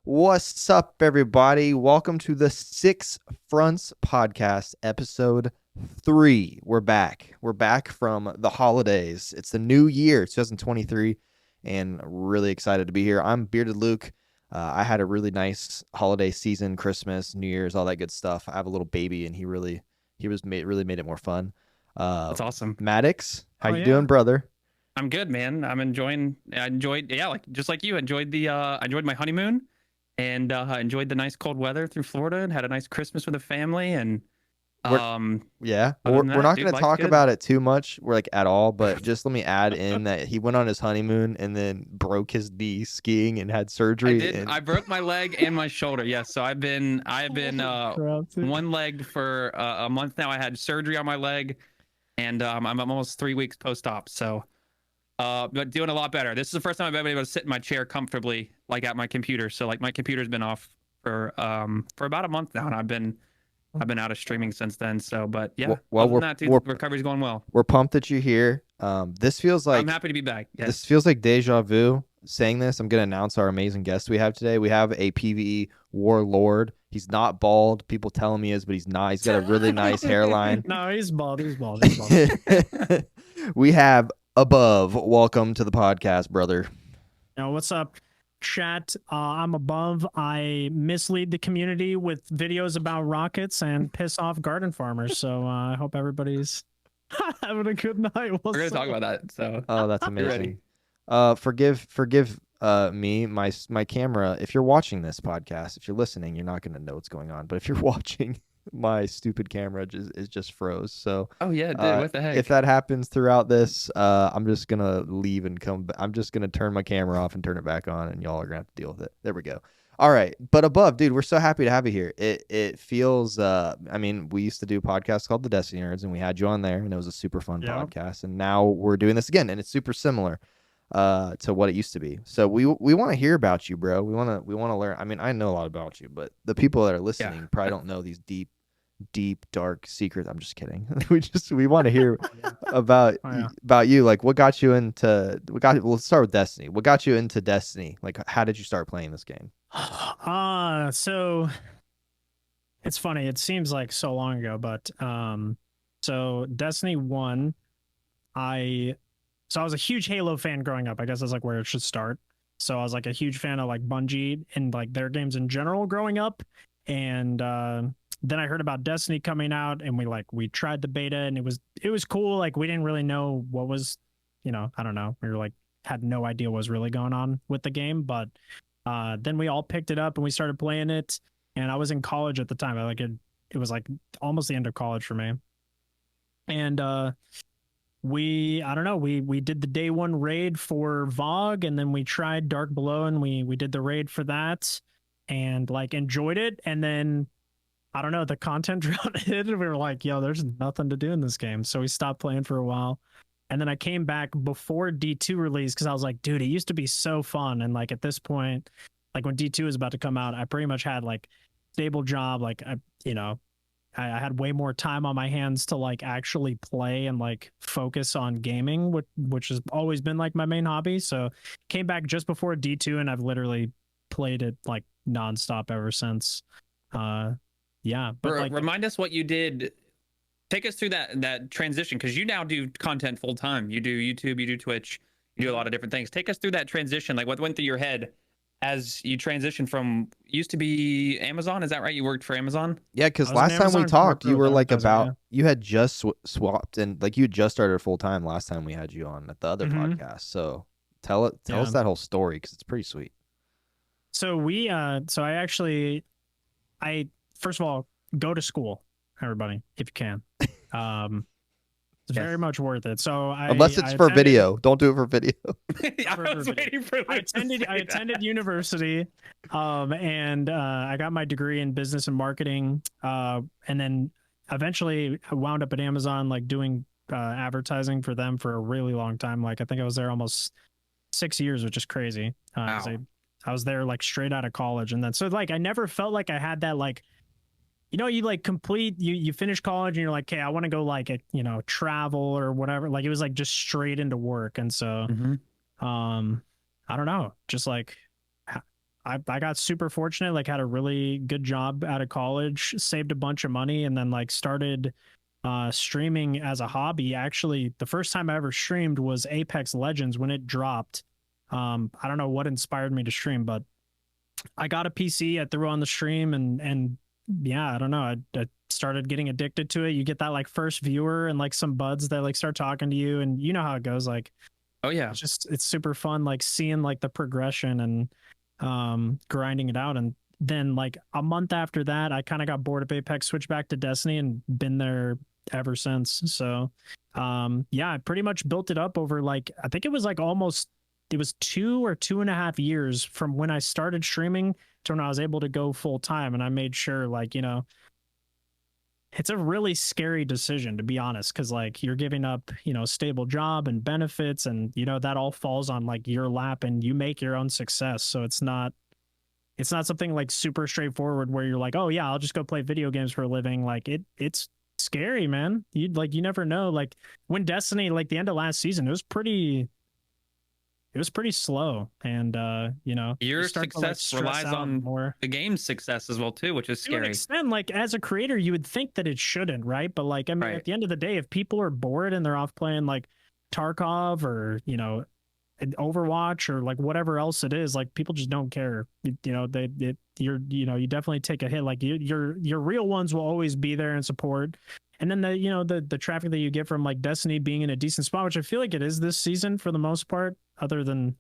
What's up, everybody? Welcome to the Six Fronts Podcast, episode 3. We're back. We're back from the holidays. It's the new year, 2023, and really excited to be here. I'm Bearded Luke. I had a really nice holiday season, Christmas, New Year's, all that good stuff. I have a little baby, and he really made it more fun. That's awesome. Maddox, how Oh, you yeah. doing, brother? I'm good, man. I enjoyed, just like you, I enjoyed my honeymoon and enjoyed the nice cold weather through Florida and had a nice Christmas with the family. And Yeah, other we're than not that, going dude, to life's talk good. about it too much. We're like at all, but just let me add in that he went on his honeymoon and then broke his knee skiing and had I surgery. did. And I broke my leg and my shoulder. Yes, so I've been Crap, too. one-legged for a month now. I had surgery on my leg, and I'm almost 3 weeks post-op. So, but doing a lot better. This is the first time I've been able to sit in my chair comfortably, like at my computer. So, like my computer's been off for about a month now, and I've been out of streaming since then. So, but yeah, Well, other than that, dude, the recovery's going well. we're pumped that you're here. This feels like I'm happy to be back. Yes. this feels like deja vu. Saying this, I'm going to announce our amazing guest we have today. We have a PvE warlord. He's not bald. People tell him he is, but he's not. He's got a really nice hairline. No, he's bald. He's bald. He's bald. We have Above. Welcome to the podcast, brother. Now, what's up, chat? I'm Above. I mislead the community with videos about rockets and piss off garden farmers. So I hope everybody's having a good night. We're gonna talk about that. So, Oh, that's You're ready. amazing. Forgive me, my camera. If you're watching this podcast, if you're listening, you're not gonna know what's going on. But if you're watching, my stupid camera is just froze. So oh yeah, dude, what the heck? if that happens throughout this, I'm just gonna leave and come. I'm just gonna turn my camera off and turn it back on, and y'all are gonna have to deal with it. There we go. All right, but Above, dude, we're so happy to have you here. It feels. I mean, we used to do a podcast called The Destiny Nerds, and we had you on there, and it was a super fun Yeah. podcast. And now we're doing this again, and it's super similar to what it used to be. So we want to hear about you, bro. We want to learn. I mean, I know a lot about you, but the people that are listening probably don't know these deep dark secrets. I'm just kidding. we want to hear about Oh, yeah. about you. Like, what got you into let's start with Destiny. What got you into Destiny? Like, how did you start playing this game? So it's funny. It seems like so long ago, but so Destiny 1, I was a huge Halo fan growing up. I guess that's like where it should start. So I was like a huge fan of like Bungie and like their games in general growing up. And then I heard about Destiny coming out, and we tried the beta, and it was cool. Like, we didn't really know what was, I don't know. We were like had no idea what was really going on with the game, but then we all picked it up and we started playing it. And I was in college at the time. It was like almost the end of college for me. And I don't know, we did the day one raid for VOG, and then we tried Dark Below, and we did the raid for that and like enjoyed it. And then I don't know, the content drought hit, and we were like, yo, there's nothing to do in this game. So we stopped playing for a while. And then I came back before D2 release because I was like, dude, it used to be so fun. And like at this point, like when D2 was about to come out, I pretty much had like stable job. Like I had way more time on my hands to like actually play and like focus on gaming, which has always been like my main hobby. So came back just before D2, and I've literally played it like nonstop ever since. Yeah, but like remind us what you did. Take us through that transition, because you now do content full time. You do YouTube, you do Twitch, you do a lot of different things. Take us through that transition. Like, what went through your head as you transitioned from used to be Amazon? Is that right? You worked for Amazon? Yeah, because I was an last time we Amazon talked, you corporate were like advertiser, about yeah. you had just swapped, and like you had just started full time last time we had you on at the other Mhm. podcast. So tell us Yeah. that whole story, because it's pretty sweet. So I first of all, go to school, everybody, if you can. It's Yes. very much worth it. So Unless it's I for attended- video, don't do it for video. I was waiting for I Luke to say attended that. university, and I got my degree in business and marketing, and then eventually I wound up at Amazon, like doing advertising for them for a really long time. Like I think I was there almost 6 years, which is crazy. 'Cause Wow. I was there like straight out of college, and then so like I never felt like I had that like, you like you finish college and you're like, okay, I want to go like travel or whatever. Like it was like just straight into work, and so Mhm. I don't know, just like I got super fortunate, like had a really good job out of college, saved a bunch of money, and then like started streaming as a hobby. Actually, the first time I ever streamed was Apex Legends when it dropped. I don't know what inspired me to stream, but I got a PC, I threw on the stream, and yeah, I don't know. I started getting addicted to it. You get that like first viewer and like some buds that like start talking to you, and you know how it goes. Like, Oh yeah. it's super fun, like seeing like the progression and grinding it out. And then like a month after that, I kind of got bored of Apex, switched back to Destiny, and been there ever since. So yeah, I pretty much built it up over like, I think it was like almost, it was 2 or 2.5 years from when I started streaming to when I was able to go full time. And I made sure, like, you know, it's a really scary decision, to be honest, because like you're giving up, you know, stable job and benefits, and you know that all falls on like your lap, and you make your own success. So it's not something like super straightforward where you're like, oh yeah, I'll just go play video games for a living. Like it's scary, man. You never know. Like when Destiny, like the end of last season, it was pretty slow, and you know, Your you start to, like, success stress relies out on more. the game's success as well too, which is To an scary. extent, like as a creator, you would think that it shouldn't, right? But like, I mean, Right. at the end of the day, if people are bored and they're off playing like Tarkov or, you know, Overwatch or like whatever else it is, like people just don't care. You know, you definitely take a hit. Like your real ones will always be there and support. And then the traffic that you get from like Destiny being in a decent spot, which I feel like it is this season for the most part, other than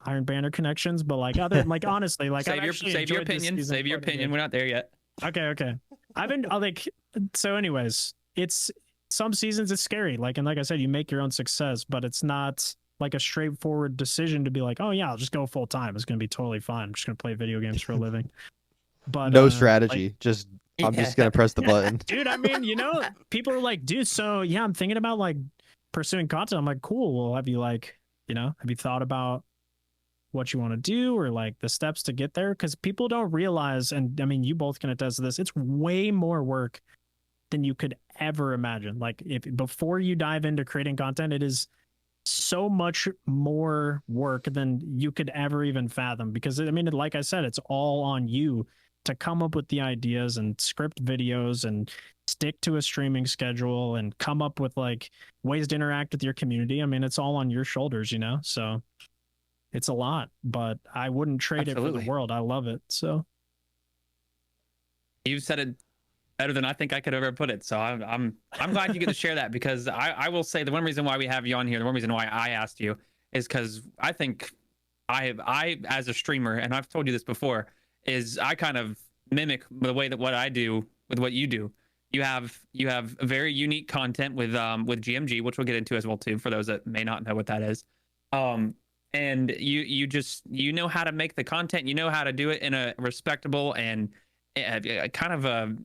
Iron Banner connections, but like other like honestly, like Save your opinion. Save your opinion. We're not there yet. Okay. I've been like, so anyways, it's some seasons it's scary. Like, and like I said, you make your own success, but it's not like a straightforward decision to be like, oh yeah, I'll just go full time. It's gonna be totally fine. I'm just gonna play video games for a living. But No strategy. Just I'm Yeah. just gonna press the button. dude, I mean, you know, people are like, dude, so yeah, I'm thinking about like pursuing content. I'm like, cool. Well, have you thought about what you want to do or like the steps to get there? Because people don't realize, and I mean, you both can attest to this, it's way more work than you could ever imagine. Like if before you dive into creating content, it is so much more work than you could ever even fathom. Because I mean, like I said, it's all on you to come up with the ideas and script videos and stick to a streaming schedule and come up with like ways to interact with your community. I mean, it's all on your shoulders, you know? So it's a lot, but I wouldn't trade it for Absolutely. the world. I love it. So You said it better than I think I could ever put it. So I'm glad you get to share that, because I will say the one reason why we have you on here, the one reason why I asked you is because I think I as a streamer, and I've told you this before, is I kind of mimic the way that what I do with what you do. You have very unique content with GMG, which we'll get into as well too, for those that may not know what that is. And you just, you know how to make the content, you know how to do it in a respectable and a kind of a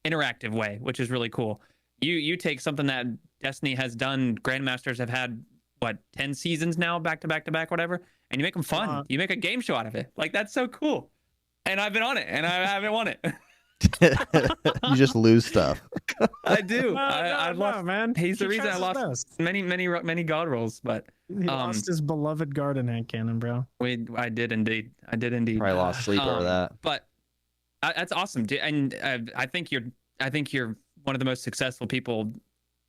interactive way, which is really cool. You take something that Destiny has done, Grandmasters have had what 10 seasons now, back to back to back, whatever, and you make them fun. You make a game show out of it. Like, that's so cool. And I've been on it, and I haven't won it. You just lose stuff. I do. I I lost. man. He's the He reason I tries his lost best. many god rolls, but He lost his beloved garden hand cannon, bro. I did indeed. Probably lost sleep over that. But that's awesome, and I think you're one of the most successful people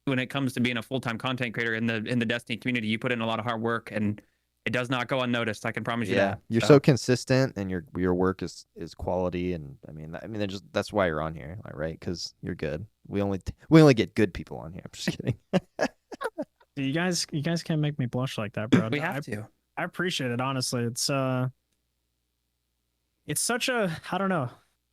when it comes to being a full-time content creator in the Destiny community. You put in a lot of hard work, and it does not go unnoticed. I can promise you Yeah, that. you're so consistent, and your work is quality, and I mean that's why you're on here, right? Because you're good. We only get good people on here. I'm just kidding. You guys can't make me blush like that, bro. We have to. I appreciate it, honestly. It's such a, I don't know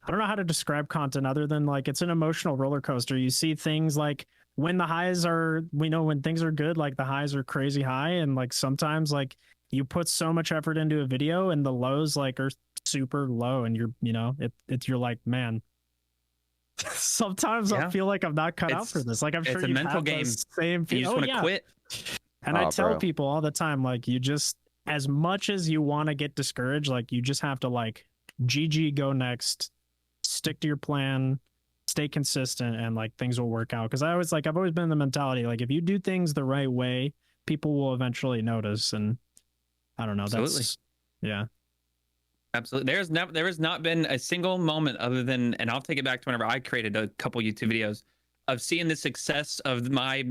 how to describe content other than like it's an emotional roller coaster. You see things like when the highs are, we know when things are good, like the highs are crazy high, and like sometimes like you put so much effort into a video and the lows like are super low, and you're like, man, sometimes I feel like I'm not cut out for this. Like I'm sure it's a you mental have game. those same You just want to quit. And I tell bro. people all the time, like, you just, as much as you want to get discouraged, like, you just have to, like, GG, go next, stick to your plan, stay consistent, and, like, things will work out. Because I've always been in the mentality, like, if you do things the right way, people will eventually notice. And I don't know. Absolutely. That's, yeah. Absolutely. There has not been a single moment other than, and I'll take it back to whenever I created a couple YouTube videos of seeing the success of my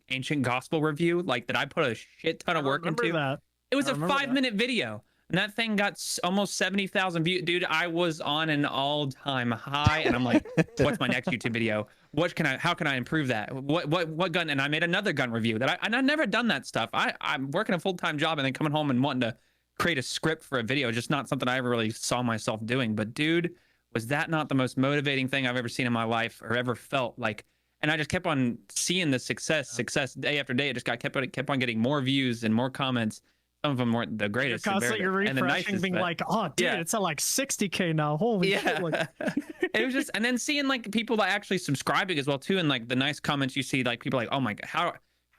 ancient gospel review, like that I put a shit ton of work into. That. It was I a remember 5-minute video. And that thing got almost 70,000 views. Dude, I was on an all-time high, and I'm like, what's my next YouTube video? How can I improve that? What gun? And I made another gun review I've never done that stuff. I'm working a full-time job and then coming home and wanting to create a script for a video, just not something I ever really saw myself doing. But dude, was that not the most motivating thing I've ever seen in my life or ever felt like? And I just kept on seeing the success day after day. It just kept on getting more views and more comments. Some of them weren't the greatest. You're refreshing, being like, "Oh, dude, yeah. it's at like 60K now." Holy shit! Like... It was just, and then seeing like people that actually subscribing as well too, and like the nice comments you see, like people like, "Oh my god,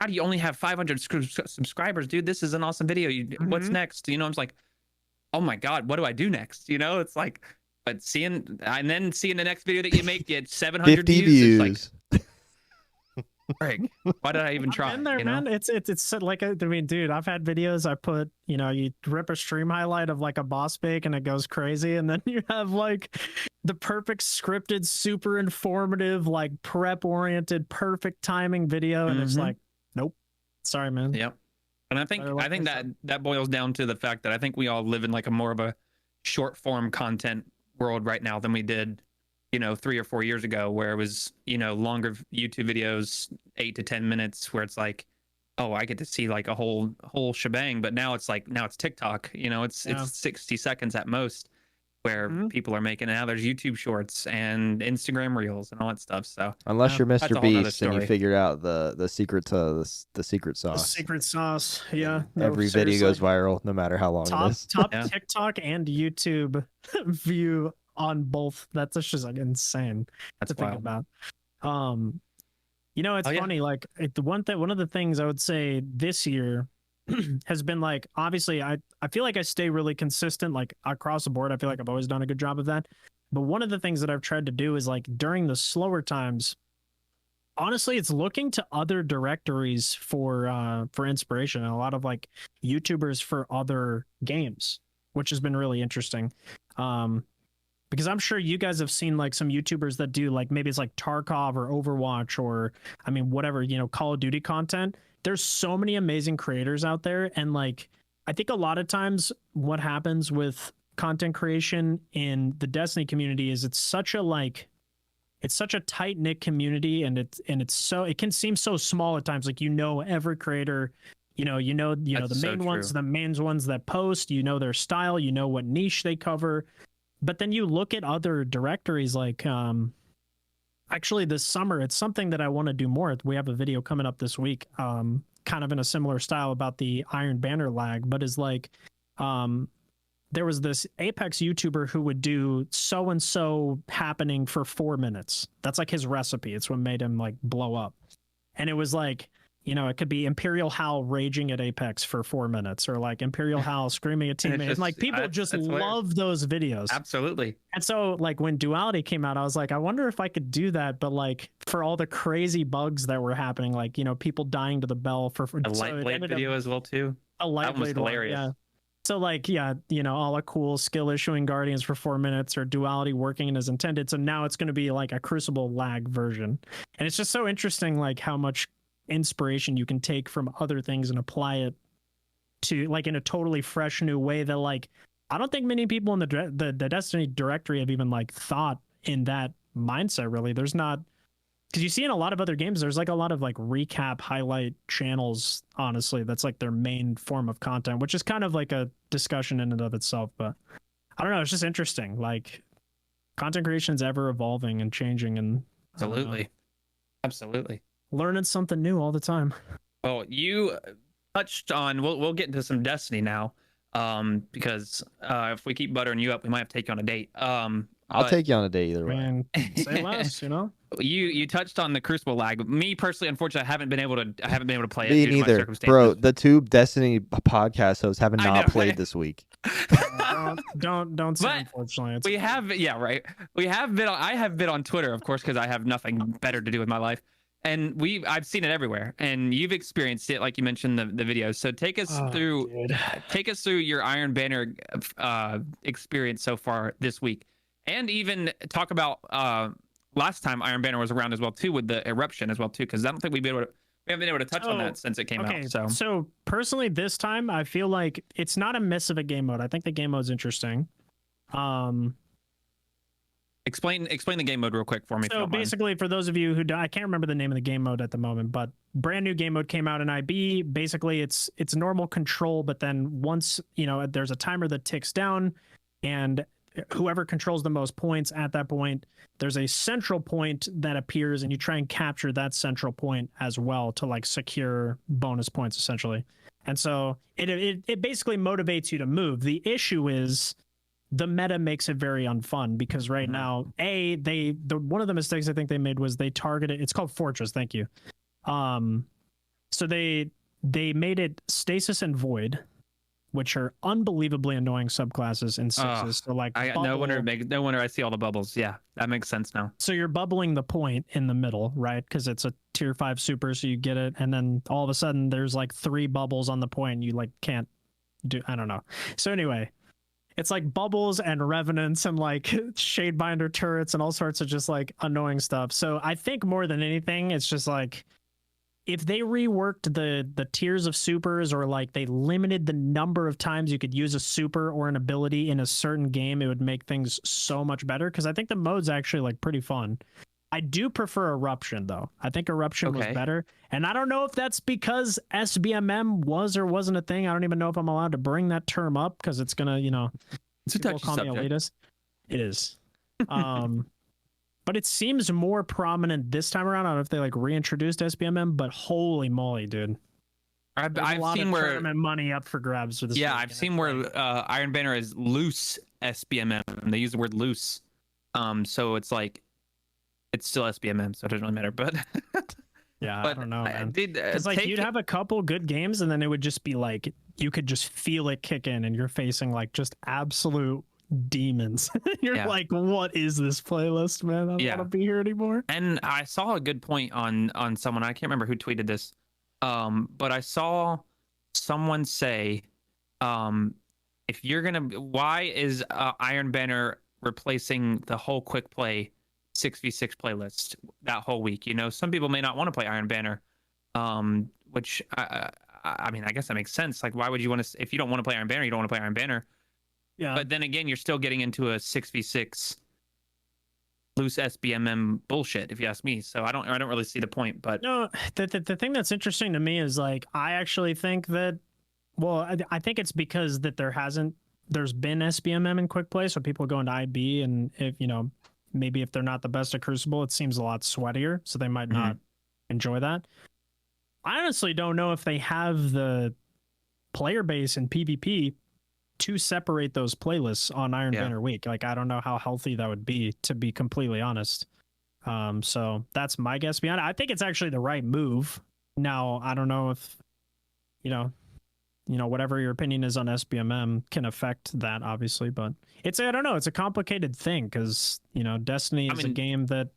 how do you only have 500 subscribers, dude? This is an awesome video. What's next?" You know, I'm just like, "Oh my god, what do I do next?" You know, it's like, but seeing the next video that you make get 700 views. It's like, Greg, why did I even try? I've been there, you know? Man. It's like, I mean, dude, I've had videos I put, you know, you rip a stream highlight of like a boss bake and it goes crazy, and then you have like the perfect scripted, super informative, like prep oriented, perfect timing video, and it's like, nope, sorry, man. Yep. And I think that boils down to the fact that I think we all live in like a more of a short form content world right now than we did, you know, 3 or 4 years ago, where it was, you know, longer YouTube videos, 8 to 10 minutes, where it's like, oh, I get to see like a whole shebang. But now it's TikTok, you know, it's 60 seconds at most, where people are making. Now there's YouTube Shorts and Instagram Reels and all that stuff. So unless you're Mr. Beast and you figure out the secret to the secret sauce. The secret sauce, yeah. Every video goes viral, no matter how long it is. Top TikTok and YouTube view on both. That's just like insane to think about. You know, it's funny, like one of the things I would say this year has been like, obviously I feel like I stay really consistent, like across the board. I feel like I've always done a good job of that. But one of the things that I've tried to do is like during the slower times, honestly, it's looking to other directories for inspiration, and a lot of like YouTubers for other games, which has been really interesting. Because I'm sure you guys have seen like some YouTubers that do like, maybe it's like Tarkov or Overwatch or, I mean, whatever, you know, Call of Duty content. There's so many amazing creators out there. And like, I think a lot of times what happens with content creation in the Destiny community is it's such a tight knit community, and it can seem so small at times. Like, you know, every creator, you know, the main ones that post, you know, their style, you know, what niche they cover. But then you look at other directories, like actually this summer, it's something that I want to do more. We have a video coming up this week, kind of in a similar style about the Iron Banner lag, but is like, there was this Apex YouTuber who would do so-and-so happening for 4 minutes. That's like his recipe. It's what made him like blow up. And it was like, you know, it could be Imperial Hal raging at Apex for 4 minutes, or like Imperial Hal screaming at teammates. And like people just love those videos. Absolutely. And so like when Duality came out, I was like, I wonder if I could do that, but like for all the crazy bugs that were happening, like, you know, people dying to the bell for a Lightblade video as well too. A Lightblade, hilarious. Yeah. So like, yeah, you know, all a cool skill issuing Guardians for 4 minutes, or Duality working as intended. So now it's going to be like a Crucible lag version. And it's just so interesting, like how much inspiration you can take from other things and apply it to like in a totally fresh new way that like I don't think many people in the Destiny directory have even like thought in that mindset. Really, there's not, because you see in a lot of other games there's like a lot of like recap highlight channels, honestly, that's like their main form of content, which is kind of like a discussion in and of itself. But I don't know, it's just interesting, like content creation is ever evolving and changing, and absolutely learning something new all the time. Well, you touched on, we'll get into some Destiny now, because if we keep buttering you up, we might have to take you on a date. I'll take you on a date either way. Man, say less, you know. You touched on the Crucible lag. Me personally, unfortunately, I haven't been able to play it. Me neither, bro. The two Destiny podcast hosts have not played this week. Don't say, unfortunately. We have, yeah, right. We have been. I have been on Twitter, of course, because I have nothing better to do with my life. and I've seen it everywhere, and you've experienced it, like you mentioned the videos. So take us through your Iron Banner experience so far this week, and even talk about last time Iron Banner was around as well too, with the eruption as well too, because I don't think we haven't been able to touch on that since it came out. So personally, this time I feel like it's not a miss of a game mode. I think the game mode's interesting. Explain the game mode real quick for me. So basically, for those of you who I can't remember the name of the game mode at the moment, but brand new game mode came out in IB. Basically, it's normal control, but then once there's a timer that ticks down, and whoever controls the most points at that point, there's a central point that appears, and you try and capture that central point as well to like secure bonus points essentially. And so it basically motivates you to move. The issue is the meta makes it very unfun because right now, one of the mistakes I think they made was they targeted. It's called Fortress. Thank you. So they made it Stasis and Void, which are unbelievably annoying subclasses in sixes. So like, no wonder I see all the bubbles. Yeah, that makes sense now. So you're bubbling the point in the middle, right? Because it's a tier 5 super, so you get it, and then all of a sudden there's like 3 bubbles on the point, and you like can't do. I don't know. So anyway. It's like bubbles and revenants and like shadebinder turrets and all sorts of just like annoying stuff. So I think more than anything, it's just like if they reworked the tiers of supers, or like they limited the number of times you could use a super or an ability in a certain game, it would make things so much better. Because I think the mode's actually like pretty fun. I do prefer Eruption though. I think Eruption was better. And I don't know if that's because SBMM was or wasn't a thing. I don't even know if I'm allowed to bring that term up because it's gonna, it's a touchy subject. It is. But it seems more prominent this time around. I don't know if they like reintroduced SBMM, but holy moly, dude. I've seen where tournament money up for grabs for this. Yeah, I've seen where Iron Banner is loose SBMM. They use the word loose. So it's like it's still SBMM, so it doesn't really matter. But yeah, I don't know, man. It's like you'd have a couple good games, and then it would just be like you could just feel it kick in, and you're facing like just absolute demons. You're like, what is this playlist, man? I don't want to be here anymore. And I saw a good point on someone. I can't remember who tweeted this, but I saw someone say, if you're gonna, why is Iron Banner replacing the whole quick play 6v6 playlist that whole week? Some people may not want to play Iron Banner, which I mean, I guess that makes sense. Like, why would you want to? If you don't want to play Iron Banner, you don't want to play Iron Banner. Yeah. But then again, you're still getting into a 6v6 loose SBMM bullshit, if you ask me. So I don't really see the point. But no, the thing that's interesting to me is like I actually think that. Well, I think it's because that there's been SBMM in quick play, so people go into IB, and if maybe if they're not the best at Crucible, it seems a lot sweatier, so they might not enjoy that. I honestly don't know if they have the player base in PvP to separate those playlists on Iron Banner week. Like, I don't know how healthy that would be, to be completely honest. So that's my guess beyond it. I think it's actually the right move. Now, I don't know if, whatever your opinion is on SBMM can affect that, obviously, but I don't know. It's a complicated thing because, Destiny is a game that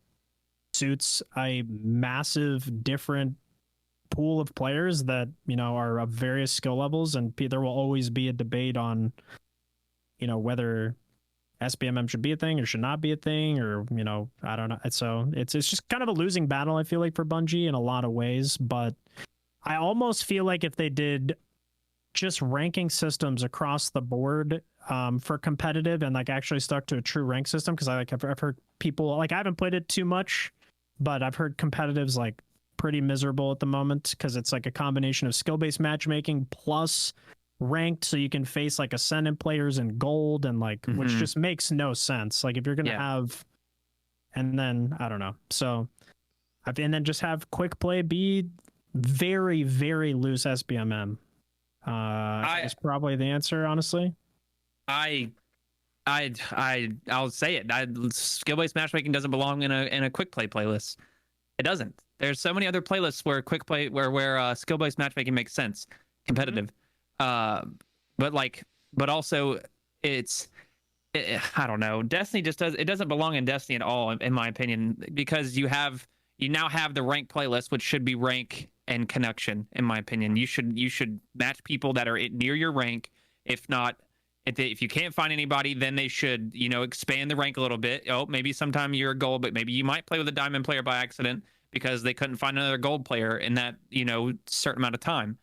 suits a massive different pool of players that, are of various skill levels. And there will always be a debate on, whether SBMM should be a thing or should not be a thing, or, I don't know. So it's just kind of a losing battle, I feel like, for Bungie in a lot of ways. But I almost feel like if they did just ranking systems across the board for competitive and like actually stuck to a true rank system, because I've heard people, like, I haven't played it too much, but I've heard competitives like pretty miserable at the moment because it's like a combination of skill-based matchmaking plus ranked, so you can face like Ascendant players in gold and like which just makes no sense. Like if you're gonna have, and then I don't know, so and then just have quick play be very, very loose SBMM. Is probably the answer, honestly. I'll say it. Skill-based matchmaking doesn't belong in a quick play playlist. It doesn't. There's so many other playlists where quick play, where skill-based matchmaking makes sense, competitive. But also I don't know. Destiny just doesn't belong in Destiny at all, in my opinion, because you have you now have the rank playlist, which should be rank and connection, in my opinion. You should match people that are near your rank. If not, if you can't find anybody, then they should, expand the rank a little bit. Oh, maybe sometime you're a gold, but maybe you might play with a diamond player by accident because they couldn't find another gold player in that, certain amount of time.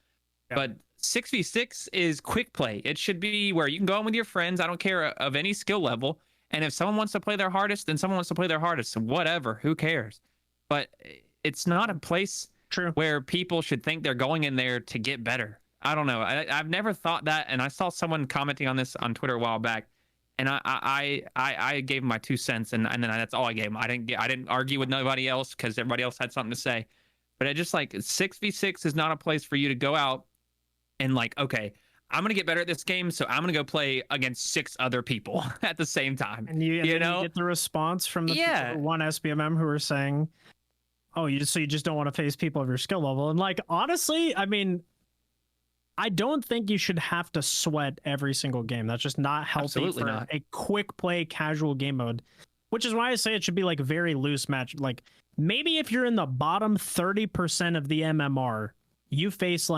Yep. But 6v6 is quick play. It should be where you can go on with your friends. I don't care of any skill level. And if someone wants to play their hardest, then someone wants to play their hardest. Whatever, who cares? But it's not a place where people should think they're going in there to get better. I don't know. I've never thought that, and I saw someone commenting on this on Twitter a while back, and I gave my 2 cents, and then that's all I gave him. I didn't argue with nobody else because everybody else had something to say. But it just 6v6 is not a place for you to go out and okay, I'm gonna get better at this game, so I'm gonna go play against 6 other people at the same time. And you get the response from the one SBMM who were saying, "Oh, you just don't want to face people of your skill level." And honestly, I mean, I don't think you should have to sweat every single game. That's just not healthy. Absolutely for not. A quick play casual game mode, which is why I say it should be very loose match. Maybe if you're in the bottom 30% of the MMR, you face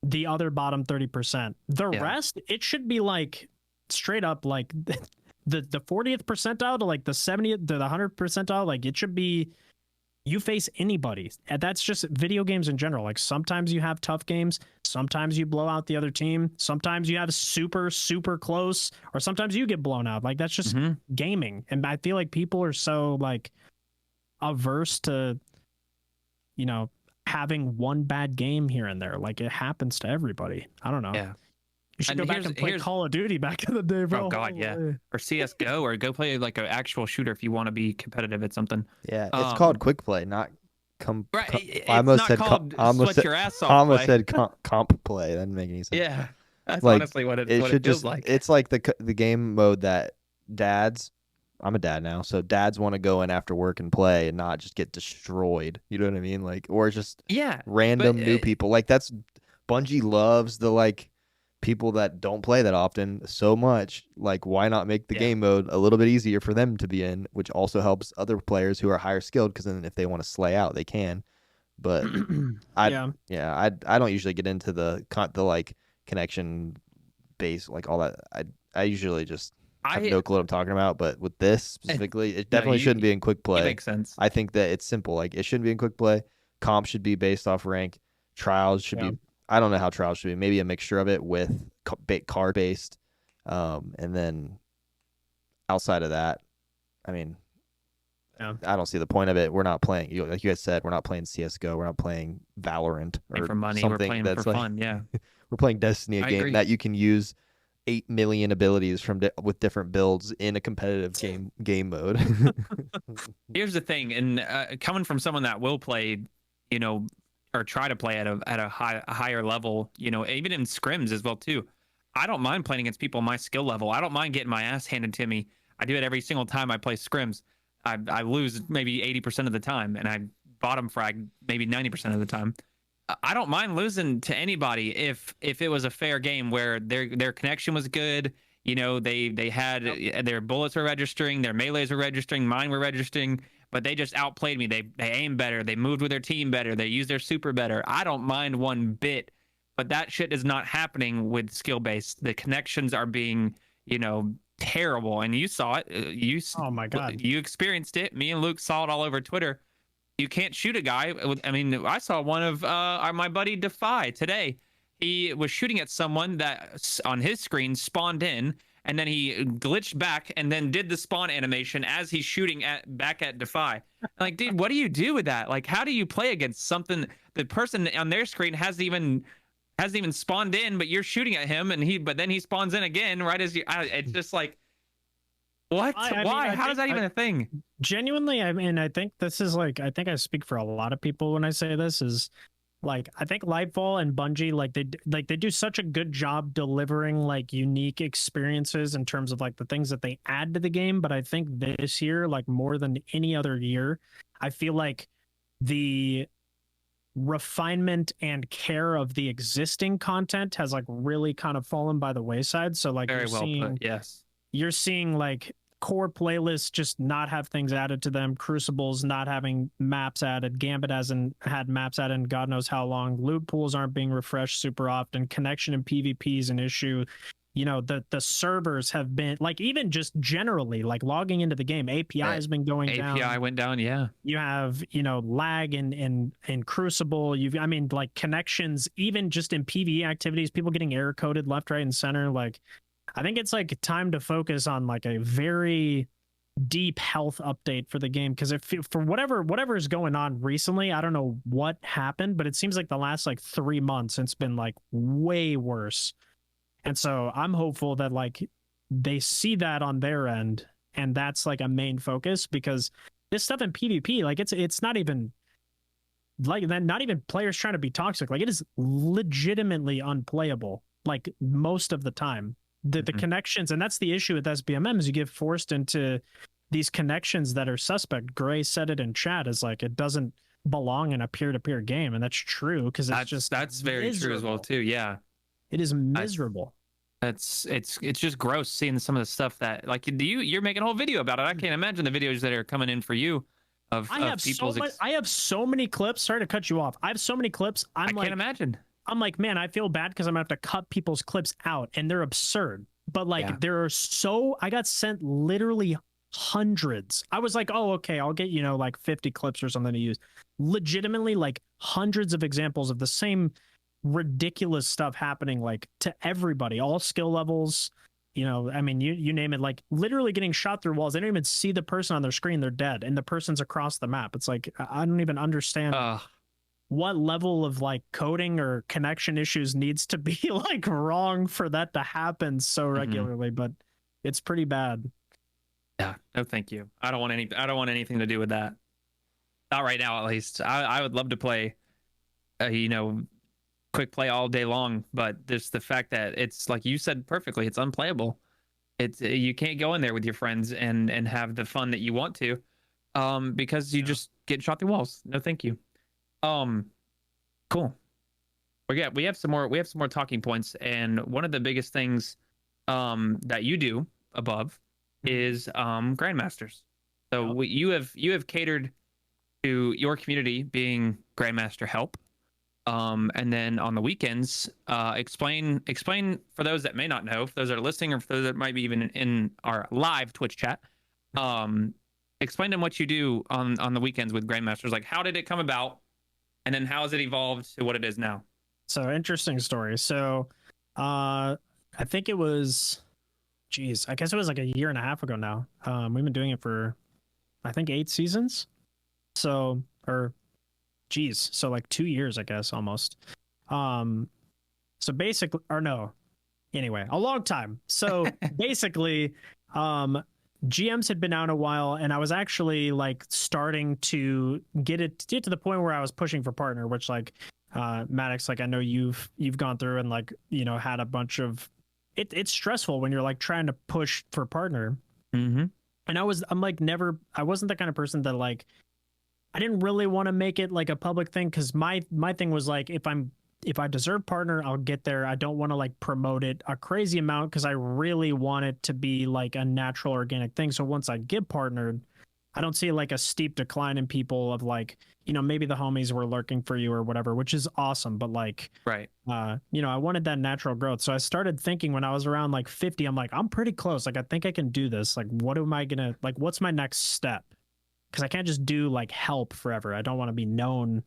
the other bottom 30%. The rest, it should be straight up the 40th percentile to the 70th to the 100th percentile. It should be you face anybody. And that's just video games in general. Sometimes you have tough games, sometimes you blow out the other team, sometimes you have super super close, or sometimes you get blown out. That's just gaming. And I feel people are so averse to having one bad game here and there. It happens to everybody. I don't know. Yeah. You should go back and play Call of Duty back in the day, bro. Oh God, yeah. Or CS:GO, or go play an actual shooter if you want to be competitive at something. Yeah, it's called quick play, not right. I almost said your ass off. Said comp play. That didn't make any sense. Yeah, that's honestly what it should feels just like. It's like the game mode that dads. I'm a dad now, so dads want to go in after work and play and not just get destroyed. You know what I mean? Or just random new people. That's Bungie loves the people that don't play that often so much. Why not make the game mode a little bit easier for them to be in, which also helps other players who are higher skilled, because then if they want to slay out, they can. But I don't usually get into the connection base all that. I usually just have no clue what I'm talking about. But with this specifically, it definitely shouldn't be in quick play. It makes sense. I think that it's simple. It shouldn't be in quick play. Comp should be based off rank. Trials should be. I don't know how trials should be. Maybe a mixture of it with card based, and then outside of that, I mean, I don't see the point of it. We're not playing. Like you guys said, we're not playing CS:GO. We're not playing Valorant or for money. Something we're playing that's for fun. Yeah, we're playing Destiny, a game that you can use 8 million abilities with different builds in a competitive game mode. Here's the thing, and coming from someone that will play, or try to play at a higher level, even in scrims as well too. I don't mind playing against people my skill level. I don't mind getting my ass handed to me. I do it every single time I play scrims. I lose maybe 80% of the time, and I bottom frag maybe 90% of the time. I don't mind losing to anybody if it was a fair game where their connection was good. They had their bullets were registering, their melees were registering, mine were registering. But they just outplayed me. They aimed better. They moved with their team better. They used their super better. I don't mind one bit, but that shit is not happening with skill based. The connections are being, terrible. And you saw it. Oh my God. You experienced it. Me and Luke saw it all over Twitter. You can't shoot a guy. I mean, I saw one of my buddy Defy today. He was shooting at someone that on his screen spawned in, and then he glitched back and then did the spawn animation as he's shooting back at Defy. Dude, what do you do with that? How do you play against something the person on their screen hasn't even spawned in, but you're shooting at him, but then he spawns in again right as you. It's just what? Why? How is that even a thing? Genuinely, I mean, I think this is I think I speak for a lot of people when I say this is. I think Lightfall and Bungie, they do such a good job delivering unique experiences in terms of the things that they add to the game. But I think this year, more than any other year, I feel the refinement and care of the existing content has really kind of fallen by the wayside. So very well put. Yes, you're seeing core playlists just not have things added to them. Crucibles not having maps added. Gambit hasn't had maps added in God knows how long. Loot pools aren't being refreshed super often. Connection and PvP is an issue. You know, the servers have been like, even just generally like logging into the game, API has been going down. API went down. Yeah. You have, you know, lag in Crucible. I mean, like connections, even just in PvE activities, people getting error coded left, right, and center. Like, I think it's like time to focus on like a very deep health update for the game, because if for whatever is going on recently, I don't know what happened, but it seems like the last like 3 months it's been like way worse. And so I'm hopeful that like they see that on their end, and that's like a main focus, because this stuff in PvP, like it's not even like that, not even players trying to be toxic. Like, it is legitimately unplayable, like most of the time. The connections, and that's the issue with SBMM, is you get forced into these connections that are suspect. Gray said it in chat, is like it doesn't belong in a peer-to-peer game, and that's true, because that's very true as well too. Yeah, it is miserable. It's just gross seeing some of the stuff that, like, you're making a whole video about it. I can't imagine the videos that are coming in for you of people's. I have so many clips. Sorry to cut you off. I have so many clips. I can't imagine. I'm like, man, I feel bad because I'm gonna have to cut people's clips out, and they're absurd. But like, there are I got sent literally hundreds. I was like, oh, okay, I'll get, you know, like 50 clips or something to use. Legitimately, like hundreds of examples of the same ridiculous stuff happening, like to everybody, all skill levels. You know, I mean, you name it, like literally getting shot through walls. They don't even see the person on their screen. They're dead, and the person's across the map. It's like, I don't even understand what level of like coding or connection issues needs to be like wrong for that to happen so regularly, but it's pretty bad. Yeah, no, thank you. I don't want anything to do with that. Not right now, at least. I would love to play, you know, quick play all day long, but there's the fact that it's, like you said perfectly, it's unplayable. It's you can't go in there with your friends and have the fun that you want to, because you just get shot through walls. No, thank you. Cool. We have some more talking points, and one of the biggest things that you do above is grandmasters. So you have catered to your community being grandmaster help, and then on the weekends, explain for those that may not know, for those that are listening, or for those that might be even in our live Twitch chat, explain to them what you do on the weekends with grandmasters. Like, how did it come about? And then how has it evolved to what it is now? So, interesting story. So, I think it was, I guess it was like a year and a half ago now. We've been doing it for, I think, 8 seasons. So, so like 2 years, I guess, almost. So basically, or no, anyway, a long time. So basically, GMs had been out a while, and I was actually like starting to get to the point where I was pushing for partner, which like Maddox, like I know you've gone through and like, you know, had a bunch of it's stressful when you're like trying to push for partner. And I wasn't the kind of person that like, I didn't really want to make it like a public thing, because my thing was like, if I deserve partner, I'll get there. I don't want to like promote it a crazy amount, because I really want it to be like a natural, organic thing. So once I get partnered, I don't see like a steep decline in people of like, you know, maybe the homies were lurking for you or whatever, which is awesome. But like, right. You know, I wanted that natural growth. So I started thinking when I was around like 50, I'm like, I'm pretty close. Like, I think I can do this. Like, what's my next step? Because I can't just do like help forever. I don't want to be known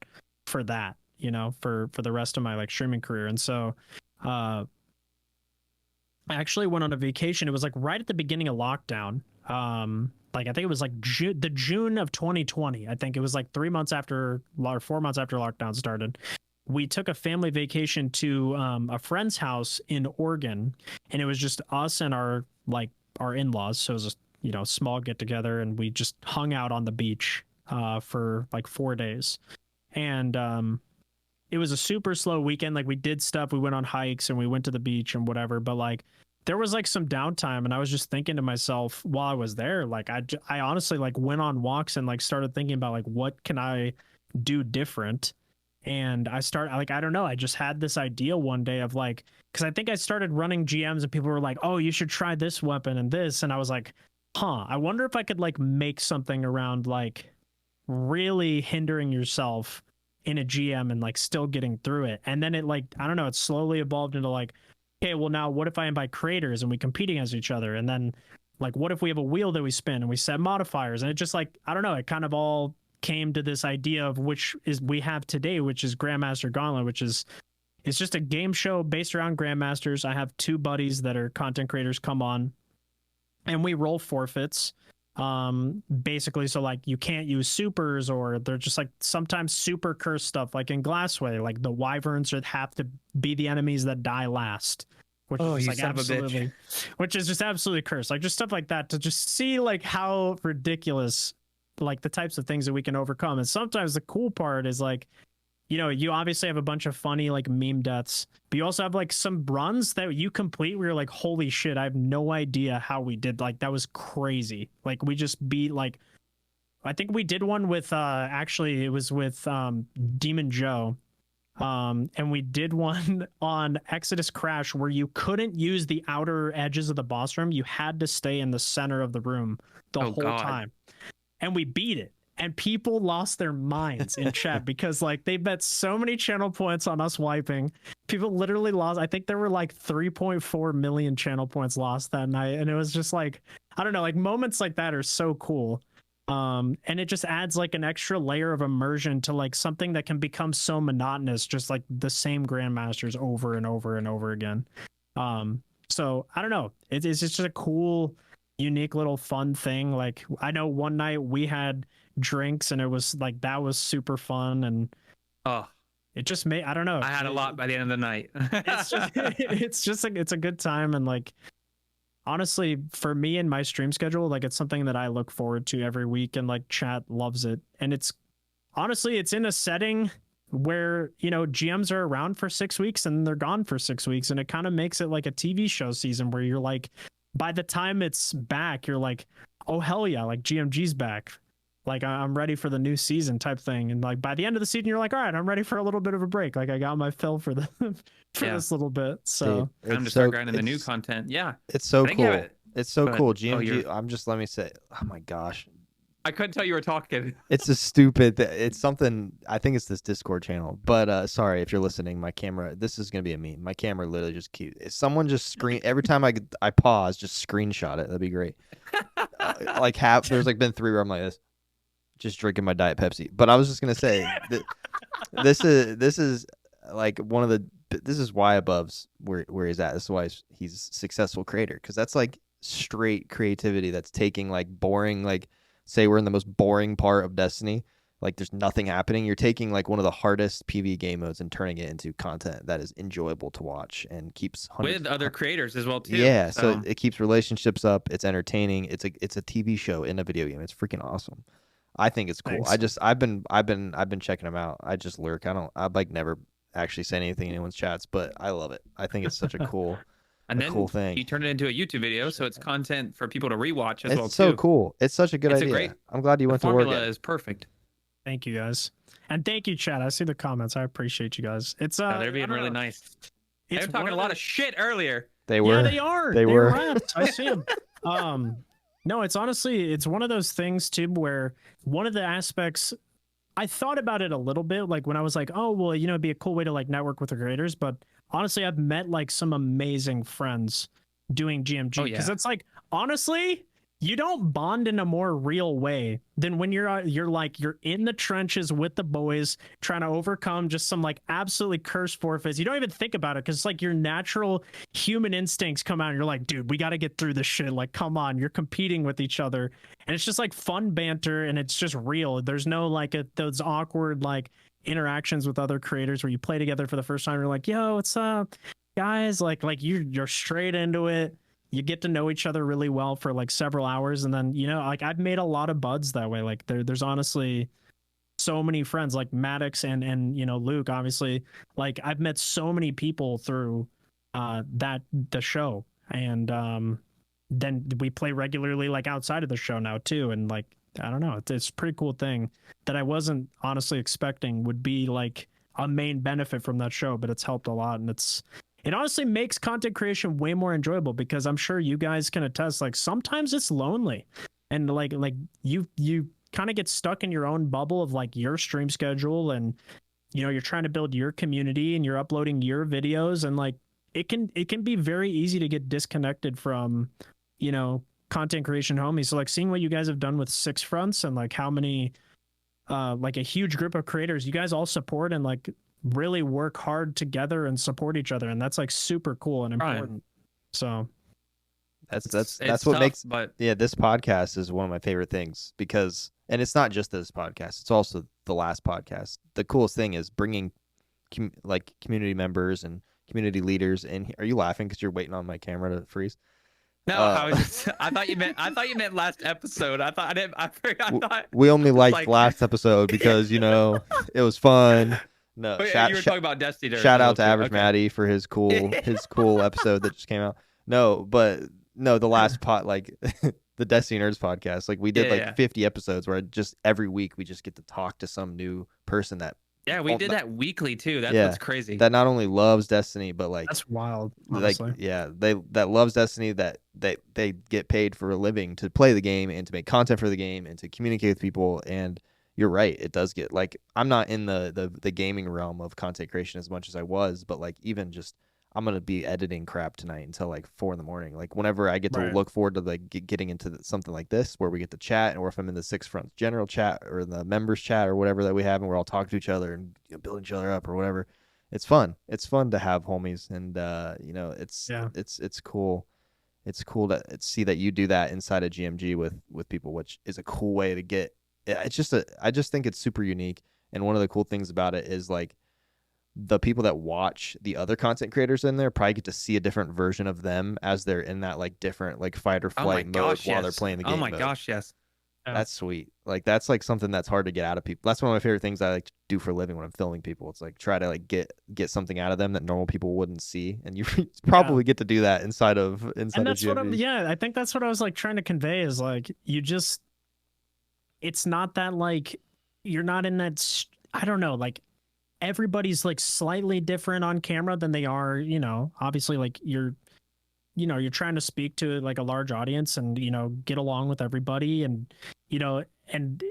for that, you know, for the rest of my like streaming career. And so I actually went on a vacation. It was like right at the beginning of lockdown. Like I think it was like June of 2020. I think it was like 3 months after or 4 months after lockdown started. We took a family vacation to a friend's house in Oregon, and it was just us and our in-laws. So it was a, you know, small get together, and we just hung out on the beach for like 4 days. And it was a super slow weekend. Like we did stuff, we went on hikes and we went to the beach and whatever, but like there was like some downtime, and I was just thinking to myself while I was there, like I honestly like went on walks and like started thinking about like, what can I do different? And I don't know, I just had this idea one day of like, because I think I started running GMs and people were like, oh, you should try this weapon and this, and I was like, I wonder if I could like make something around like really hindering yourself in a GM and like still getting through it. And then it like, I don't know, it slowly evolved into like, okay, well now what if I invite creators and we compete against each other? And then like, what if we have a wheel that we spin and we set modifiers? And it just like, I don't know, it kind of all came to this idea of which is we have today, which is Grandmaster Gauntlet, which is it's just a game show based around Grandmasters. I have two buddies that are content creators come on and we roll forfeits. Basically, so like you can't use supers, or they're just like sometimes super curse stuff, like in Glassway, like the wyverns that have to be the enemies that die last. Which is like absolutely, which is just absolutely cursed. Like just stuff like that to just see like how ridiculous, like the types of things that we can overcome. And sometimes the cool part is like, you know, you obviously have a bunch of funny like meme deaths, but you also have like some runs that you complete where you're like, holy shit, I have no idea how we did. Like that was crazy. Like we just beat like, I think we did one with actually it was with Demon Joe. And we did one on Exodus Crash where you couldn't use the outer edges of the boss room. You had to stay in the center of the room the whole time. And we beat it. And people lost their minds in chat because like they bet so many channel points on us wiping. People literally lost. I think there were like 3.4 million channel points lost that night. And it was just like, I don't know, like moments like that are so cool. And it just adds like an extra layer of immersion to like something that can become so monotonous, just like the same Grandmasters over and over and over again. So I don't know. It's just a cool, unique little fun thing. Like I know one night we had drinks and it was like that was super fun, and it just made, I don't know, I had a lot by the end of the night. It's a good time. And like honestly, for me and my stream schedule, like it's something that I look forward to every week, and like chat loves it. And it's honestly, it's in a setting where, you know, GMs are around for 6 weeks and they're gone for 6 weeks, and it kind of makes it like a TV show season where you're like, by the time it's back, you're like, oh hell yeah, like GMG's back. Like I'm ready for the new season type thing. And like by the end of the season, you're like, all right, I'm ready for a little bit of a break. Like I got my fill for the this little bit. So dude, time to start grinding the new content. Yeah, it's so cool. It's so cool. GMG. Let me say, oh my gosh, I couldn't tell you were talking. It's a stupid. It's something. I think it's this Discord channel. But sorry if you're listening. My camera. This is gonna be a meme. My camera literally just keeps. If someone just screen every time I pause, just screenshot it. That'd be great. Like there's like been 3 where I'm like this, just drinking my Diet Pepsi. But I was just gonna say this is like one of the. This is why Above's where he's at. This is why he's a successful creator, because that's like straight creativity. That's taking like boring, like say we're in the most boring part of Destiny, like there's nothing happening. You're taking like one of the hardest PvE game modes and turning it into content that is enjoyable to watch and keeps with other creators as well too. Yeah, so it keeps relationships up. It's entertaining. It's a TV show in a video game. It's freaking awesome. I think it's cool. Thanks. I've been checking them out. I just lurk. I'd like never actually say anything in anyone's chats, but I love it. I think it's such a cool cool thing. You turn it into a YouTube video, so it's content for people to rewatch as well too. It's so cool. It's such a good idea. I'm glad you went to work. The formula is perfect. Thank you guys, and thank you, chat. I see the comments. I appreciate you guys. It's they're being really nice. They're talking a lot of shit earlier. They were. Yeah, they are. They were. I see them. No, it's honestly, it's one of those things too where one of the aspects, I thought about it a little bit, like when I was like, oh well, you know, it'd be a cool way to like network with the creators. But honestly, I've met like some amazing friends doing GMG, because it's like, honestly, you don't bond in a more real way than when you're in the trenches with the boys trying to overcome just some like absolutely cursed forfeits. You don't even think about it because it's like your natural human instincts come out and you're like, dude, we got to get through this shit. Like, come on, you're competing with each other. And it's just like fun banter and it's just real. There's no like those awkward like interactions with other creators where you play together for the first time. You're like, yo, what's up, guys? Like you're straight into it. You get to know each other really well for like several hours. And then, you know, like I've made a lot of buds that way. Like there's honestly so many friends like Maddox and, you know, Luke, obviously, like I've met so many people through the show. And then we play regularly like outside of the show now too. And like, I don't know, it's a pretty cool thing that I wasn't honestly expecting would be like a main benefit from that show, but it's helped a lot. And it's it honestly makes content creation way more enjoyable, because I'm sure you guys can attest, like sometimes it's lonely, and like you kind of get stuck in your own bubble of like your stream schedule, and you know, you're trying to build your community and you're uploading your videos, and like it can be very easy to get disconnected from, you know, content creation homies. So like seeing what you guys have done with Six Fronts, and like how many like a huge group of creators you guys all support and like really work hard together and support each other, and that's like super cool and important. Right. So that's it's what tough, makes but this podcast is one of my favorite things, because, and it's not just this podcast, it's also the last podcast. The coolest thing is bringing like community members and community leaders in. Are you laughing because you're waiting on my camera to freeze? No, I thought you meant last episode. I thought we only liked like, last episode because, you know, it was fun. No, you were talking about Destiny. Shout out to Average Maddie for his cool episode that just came out. No, but no, the last like the Destiny Nerds podcast, like we did 50 episodes where just every week we just get to talk to some new person that. Yeah, we did that weekly too. That's what's crazy. That not only loves Destiny, but like that's wild. Honestly. Like that loves Destiny, that they get paid for a living to play the game and to make content for the game and to communicate with people. And you're right, it does get like, I'm not in the gaming realm of content creation as much as I was, but like even just I'm gonna be editing crap tonight until like 4 a.m. Like whenever I get to look forward to like getting into something like this where we get to chat, or if I'm in the Six Fronts general chat or the members chat or whatever that we have, and we're all talking to each other and building each other up or whatever, it's fun. It's fun to have homies, and you know, it's cool. It's cool to see that you do that inside of GMG with people, which is a cool way to get. I just think it's super unique, and one of the cool things about it is like, the people that watch the other content creators in there probably get to see a different version of them as they're in that like different like fight or flight mode while they're playing the game. Oh my gosh, yes. That's sweet. Like that's like something that's hard to get out of people. That's one of my favorite things I like to do for a living when I'm filming people. It's like try to like get something out of them that normal people wouldn't see, and you probably get to do that inside of that's GMG. what I think that's what I was like trying to convey is like it's not that like you're not in that I don't know, like everybody's like slightly different on camera than they are, you know, obviously like you're trying to speak to like a large audience and, you know, get along with everybody, and, you know, and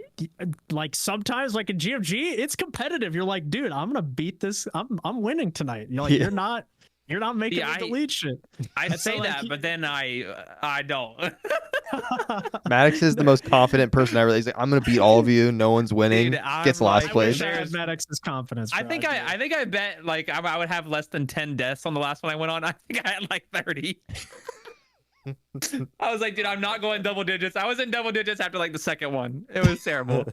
like sometimes like in GMG, it's competitive. You're like, dude, I'm going to beat this. I'm winning tonight. You're like, you're not making the delete shit. I say that, but then I don't. Maddox is the most confident person ever. He's like, I'm gonna beat all of you. No one's winning. Dude, gets last place. Maddox's confidence. I think I bet like I would have less than 10 deaths on the last one I went on. I think I had like 30. I was like, dude, I'm not going double digits. I was in double digits after like the second one. It was terrible.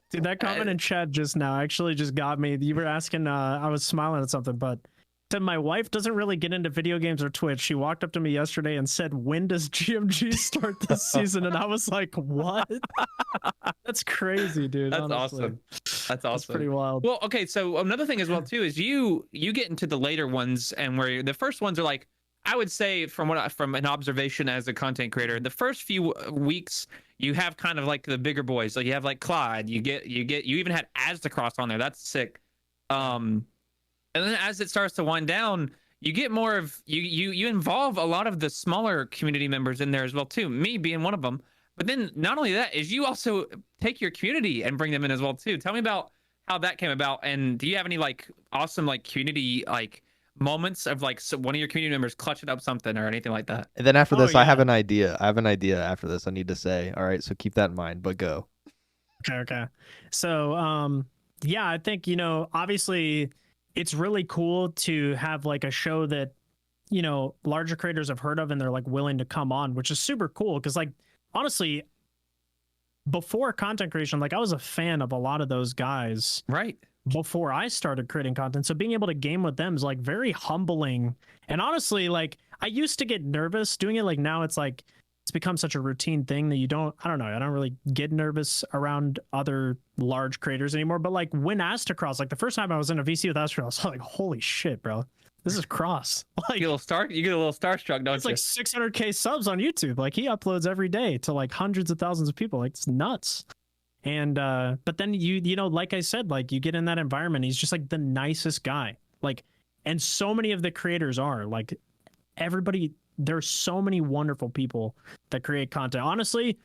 Dude, that comment in chat just now actually just got me. You were asking, I was smiling at something, but said my wife doesn't really get into video games or Twitch. She walked up to me yesterday and said, when does GMG start this season? And I was like, what? That's crazy, dude. That's honestly. Awesome. That's awesome. That's pretty wild. Well, okay, so another thing as well too is you get into the later ones, and where the first ones are like, I would say from an observation as a content creator, the first few weeks you have kind of like the bigger boys. Like you have like Clyde, you even had Aztecross on there. That's sick. And then as it starts to wind down, you get more of you involve a lot of the smaller community members in there as well too. Me being one of them. But then not only that is you also take your community and bring them in as well too. Tell me about how that came about, and do you have any like awesome like community like moments of like one of your community members clutching up something or anything like that? And then after this, I have an idea. After this I need to say. All right, so keep that in mind. But go. Okay. So yeah, I think, you know, obviously it's really cool to have like a show that, you know, larger creators have heard of and they're like willing to come on, which is super cool. Cause like, honestly, before content creation, like I was a fan of a lot of those guys. Right. Before I started creating content. So being able to game with them is like very humbling. And honestly, like I used to get nervous doing it. Like now it's like, it's become such a routine thing that I don't really get nervous around other large creators anymore. But like when Aztecross, like the first time I was in a VC with Aztecross, I was like, holy shit, bro, this is Cross. Like you get a little starstruck, don't you? It's like 600K subs on YouTube. Like he uploads every day to like hundreds of thousands of people. Like it's nuts. And but then you know, like I said, like you get in that environment, he's just like the nicest guy. Like And so many of the creators are like everybody. There's so many wonderful people that create content. Honestly,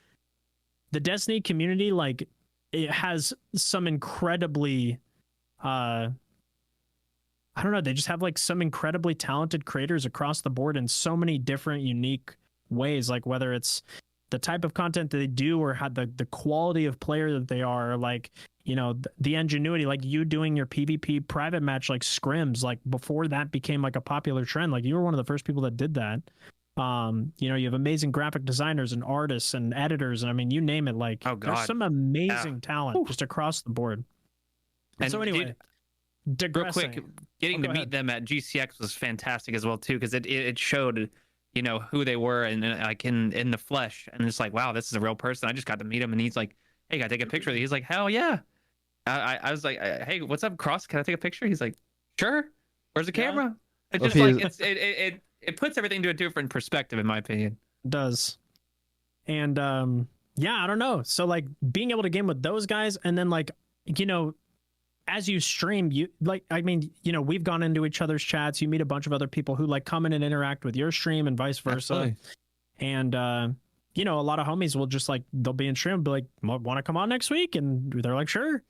the Destiny community, like, it has some incredibly, I don't know, they just have like some incredibly talented creators across the board in so many different unique ways. Like whether it's the type of content that they do or how the quality of player that they are, like, you know, the ingenuity, like you doing your PvP private match, like scrims, like before that became like a popular trend. Like you were one of the first people that did that. You know, you have amazing graphic designers and artists and editors, and I mean, you name it. Like, Oh, God. there's some amazing talent just across the board. And so anyway, real digressing. quick, getting go to meet ahead. them at GCX was fantastic as well too, because it showed, you know, who they were and like in the flesh, and it's like, wow, this is a real person. I just got to meet him, and he's like, hey, can I take a picture? He's like, hell yeah. I was like, hey, what's up, Cross? Can I take a picture? He's like, sure. Where's the Yeah. camera? It's Well, just if like it puts everything to a different perspective, in my opinion. Does. And yeah, I don't know. So like being able to game with those guys, and then like, you know, as you stream, you like, I mean, you know, we've gone into each other's chats, you meet a bunch of other people who like come in and interact with your stream and vice versa. Absolutely. And you know, a lot of homies will just like, they'll be in stream and be like, want to come on next week? And they're like, sure.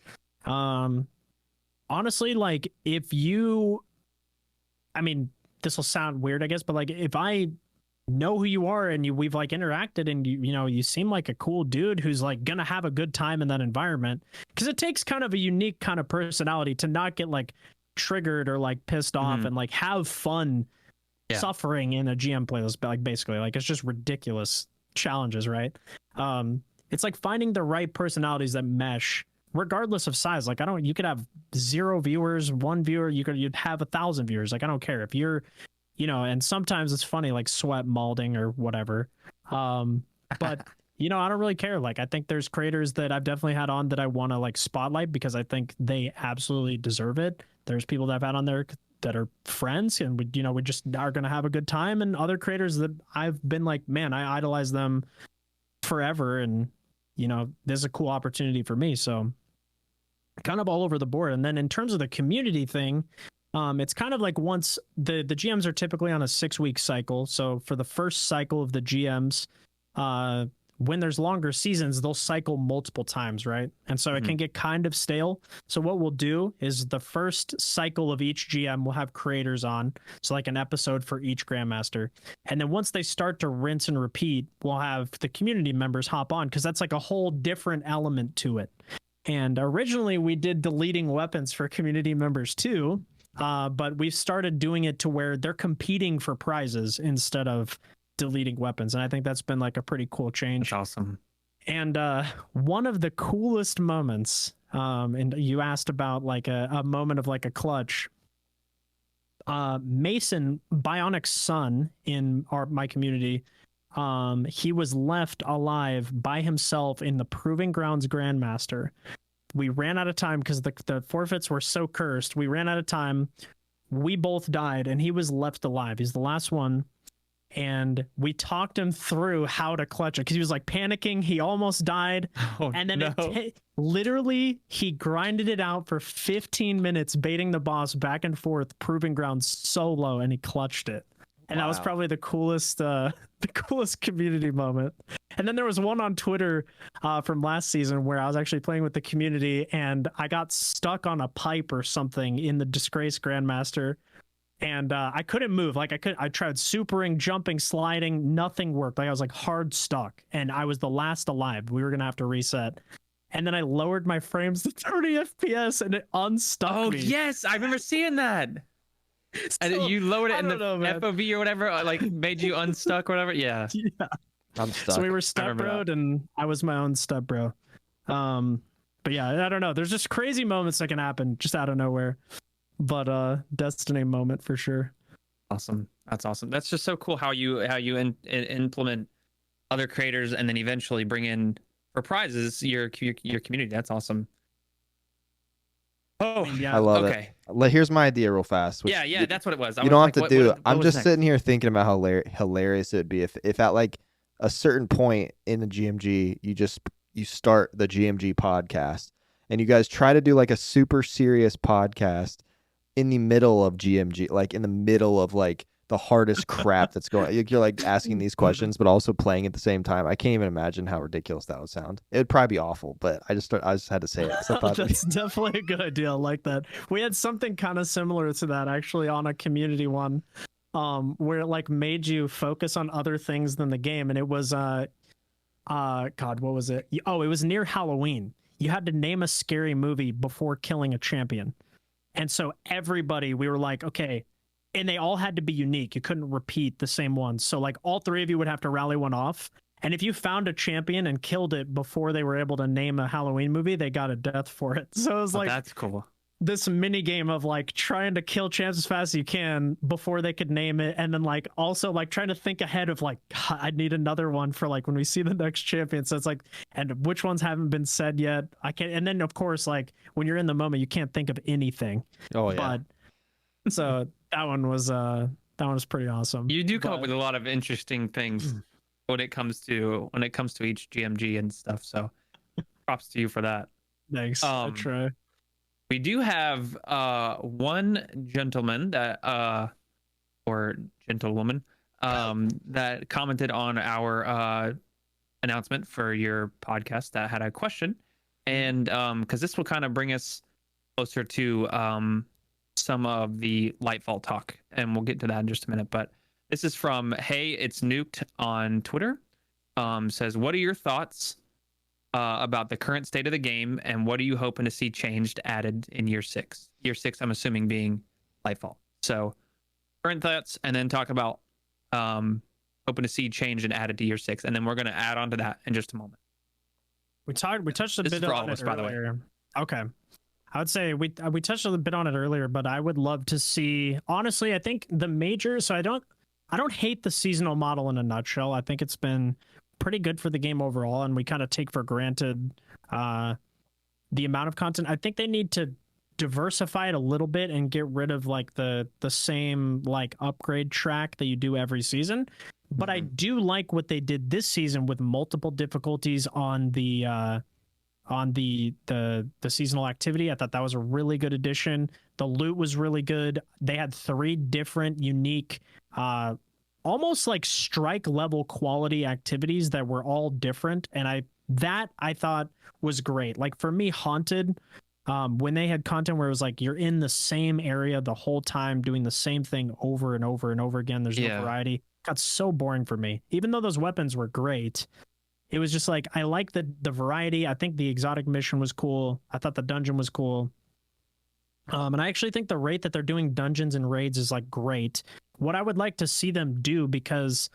Honestly, like if you, I mean, this will sound weird, I guess, but like if I know who you are and we've like interacted and you know, you seem like a cool dude who's like gonna have a good time in that environment, because it takes kind of a unique kind of personality to not get like triggered or like pissed off and like have fun suffering in a GM playlist. But like basically, like it's just ridiculous challenges, right? It's like finding the right personalities that mesh regardless of size. Like you could have 0 viewers, 1 viewer, you'd have 1,000 viewers. Like I don't care if you're, you know, and sometimes it's funny, like Sweat Malding or whatever. But you know, I don't really care. Like I think there's creators that I've definitely had on that I want to like spotlight because I think they absolutely deserve it. There's people that I've had on there that are friends and we, you know, we just are going to have a good time, and other creators that I've been like, man, I idolize them forever. And, you know, this is a cool opportunity for me. So kind of all over the board. And then in terms of the community thing, it's kind of like once the GMs are typically on a 6-week cycle. So for the first cycle of the GMs, when there's longer seasons, they'll cycle multiple times, right? And so it can get kind of stale. So what we'll do is the first cycle of each GM will have creators on. So like an episode for each Grandmaster. And then once they start to rinse and repeat, we'll have the community members hop on, because that's like a whole different element to it. And originally we did deleting weapons for community members too. But we've started doing it to where they're competing for prizes instead of deleting weapons. And I think that's been like a pretty cool change. That's awesome. And one of the coolest moments, and you asked about like a moment of like a clutch. Mason, Bionic's son in my community, he was left alive by himself in the Proving Grounds Grandmaster. We ran out of time because the forfeits were so cursed. We ran out of time. We both died, and he was left alive. He's the last one. And we talked him through how to clutch it because he was like panicking. He almost died. And then literally he grinded it out for 15 minutes, baiting the boss back and forth, Proving Grounds solo, and he clutched it. And that was probably the coolest community moment. And then there was one on Twitter from last season where I was actually playing with the community and I got stuck on a pipe or something in the Disgrace Grandmaster. And I couldn't move. Like I tried supering, jumping, sliding, nothing worked. Like I was like hard stuck, and I was the last alive. We were gonna have to reset. And then I lowered my frames to 30 FPS, and it unstuck me. Yes, I remember seeing that. And So, you lowered it I in the don't know, man. FOV or whatever, like made you unstuck or whatever. Yeah. Yeah. I'm stuck. So we were step broed, and I was my own step bro. But yeah, I don't know. There's just crazy moments that can happen just out of nowhere. But Destiny moment for sure. Awesome. That's awesome. That's just so cool how you implement other creators and then eventually bring in for prizes your community. That's awesome. Oh, Yeah. I love okay. it. Here's my idea real fast. which Yeah, that's what it was. You don't have to do it. I'm just sitting here thinking about how hilarious it would be if at like a certain point in the GMG, you start the GMG podcast and you guys try to do like a super serious podcast, in the middle of GMG, like in the middle of like the hardest crap that's going. You're like asking these questions, but also playing at the same time. I can't even imagine how ridiculous that would sound. It would probably be awful, but I just had to say it. So I thought That's definitely a good idea. I like that. We had something kind of similar to that actually on a community one, where it like made you focus on other things than the game, and it was God, what was it? Oh, it was near Halloween. You had to name a scary movie before killing a champion, and so everybody, we were like, okay. And they all had to be unique. You couldn't repeat the same ones. So like all three of you would have to rally one off. And if you found a champion and killed it before they were able to name a Halloween movie, they got a death for it. So it was like that's cool. this mini game of like trying to kill champs as fast as you can before they could name it. And then like also like trying to think ahead of like, I need another one for like when we see the next champion. So it's like, and which ones haven't been said yet? I can't. And then of course, like when you're in the moment, you can't think of anything. oh yeah. But so that one was pretty awesome. You do come up with a lot of interesting things when it comes to each GMG and stuff. So props to you for that. Thanks. I try. We do have one gentleman that or gentlewoman that commented on our announcement for your podcast that had a question, and because this will kind of bring us closer to some of the Lightfall talk, and we'll get to that in just a minute. But this is from Hey It's Nuked on Twitter. Says, what are your thoughts about the current state of the game, and what are you hoping to see changed, added in year 6? Year 6, I'm assuming, being Lightfall. So current thoughts, and then talk about hoping to see changed and added to year 6, and then we're going to add on to that in just a moment. We touched a This bit is for on all of it us, by the way. earlier. Okay. I would say we touched a bit on it earlier, but I would love to see, honestly, I think the major, so I don't hate the seasonal model in a nutshell. I think it's been pretty good for the game overall, and we kind of take for granted the amount of content. I think they need to diversify it a little bit and get rid of like the same like upgrade track that you do every season. But I do like what they did this season with multiple difficulties on the seasonal activity. I thought that was a really good addition. The loot was really good. They had 3 different unique almost like strike level quality activities that were all different, and I thought was great. Like for me, Haunted, when they had content where it was like you're in the same area the whole time doing the same thing over and over and over again, there's no variety, got so boring for me. Even though those weapons were great, it was just like, I like the variety. I think the exotic mission was cool. I thought the dungeon was cool. And I actually think the rate that they're doing dungeons and raids is like great. What I would like to see them do, because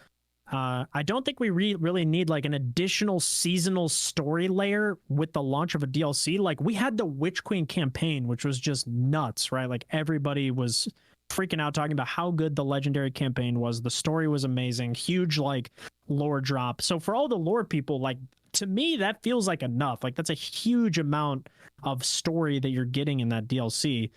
I don't think we really need like an additional seasonal story layer with the launch of a DLC. Like we had the Witch Queen campaign, which was just nuts, right? Like everybody was freaking out talking about how good the legendary campaign was. The story was amazing, huge like lore drop. So for all the lore people, like to me, that feels like enough. Like that's a huge amount of story that you're getting in that DLC.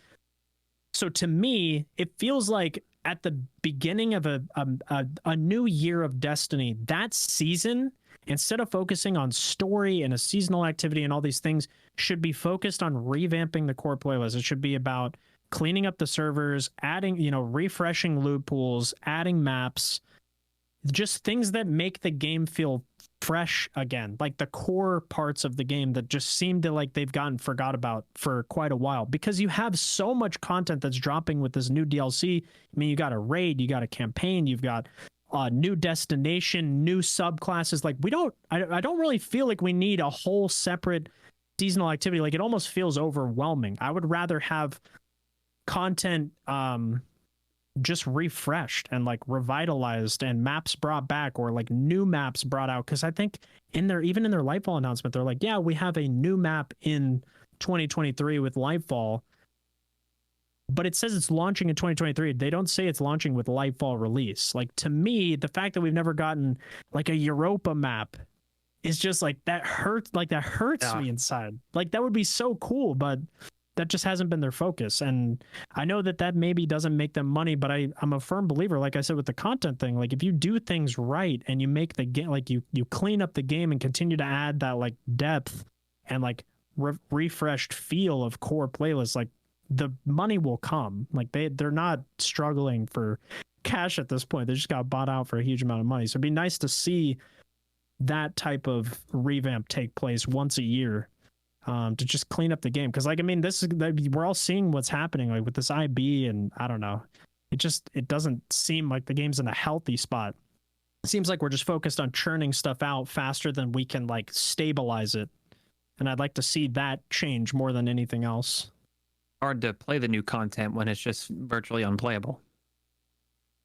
So to me, it feels like at the beginning of a new year of Destiny, that season, instead of focusing on story and a seasonal activity and all these things, should be focused on revamping the core playlist. It should be about cleaning up the servers, adding, refreshing loot pools, adding maps, just things that make the game feel fresh again, like the core parts of the game that just seem to like they've gotten forgot about for quite a while, because you have so much content that's dropping with this new DLC. I mean, you got a raid, you got a campaign, you've got a new destination, new subclasses. Like I don't really feel like we need a whole separate seasonal activity. Like it almost feels overwhelming. I would rather have content just refreshed and like revitalized and maps brought back, or like new maps brought out. Because I think even in their Lightfall announcement, they're like, yeah, we have a new map in 2023 with Lightfall, but it says it's launching in 2023. They don't say it's launching with Lightfall release. Like to me, the fact that we've never gotten like a Europa map is just like that hurts me inside. Like that would be so cool, but that just hasn't been their focus. And I know that maybe doesn't make them money, but I'm a firm believer, like I said, with the content thing, like if you do things right and you make the game, like you clean up the game and continue to add that like depth and like refreshed feel of core playlists, like the money will come. Like they're not struggling for cash at this point. They just got bought out for a huge amount of money. So it'd be nice to see that type of revamp take place once a year, to just clean up the game. Because like, I mean, we're all seeing what's happening like with this IB, and I don't know. It doesn't seem like the game's in a healthy spot. It seems like we're just focused on churning stuff out faster than we can like stabilize it. And I'd like to see that change more than anything else. Hard to play the new content when it's just virtually unplayable.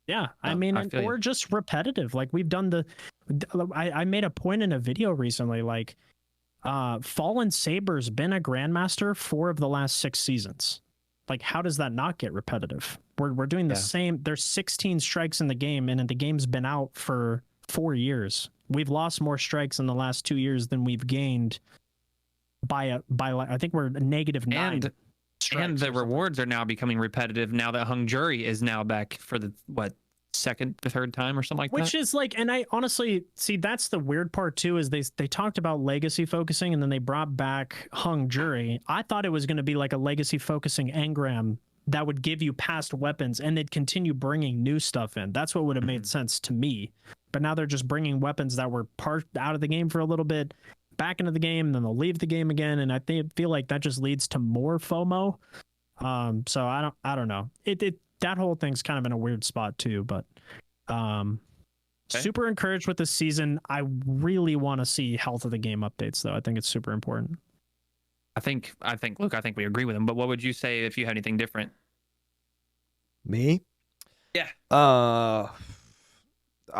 Yeah, I mean, or just repetitive. Like we've done I made a point in a video recently, like Fallen Saber's been a Grandmaster 4 of the last 6 seasons. Like, how does that not get repetitive? We're doing the same. There's 16 strikes in the game, and the game's been out for 4 years. We've lost more strikes in the last 2 years than we've gained by I think we're -9. And the rewards are now becoming repetitive now that Hung Jury is now back for the second to third time or something like that. Which is like, and I honestly see that's the weird part too, is they talked about legacy focusing and then they brought back Hung Jury. I thought it was going to be like a legacy focusing engram that would give you past weapons and they'd continue bringing new stuff in. That's what would have made sense to me. But now they're just bringing weapons that were out of the game for a little bit, back into the game, and then they'll leave the game again. And I feel like that just leads to more FOMO. So I don't know. That whole thing's kind of in a weird spot too, but super encouraged with this season. I really want to see health of the game updates though. I think it's super important. I think Luke, I think we agree with him, but what would you say if you had anything different? Me? Yeah. I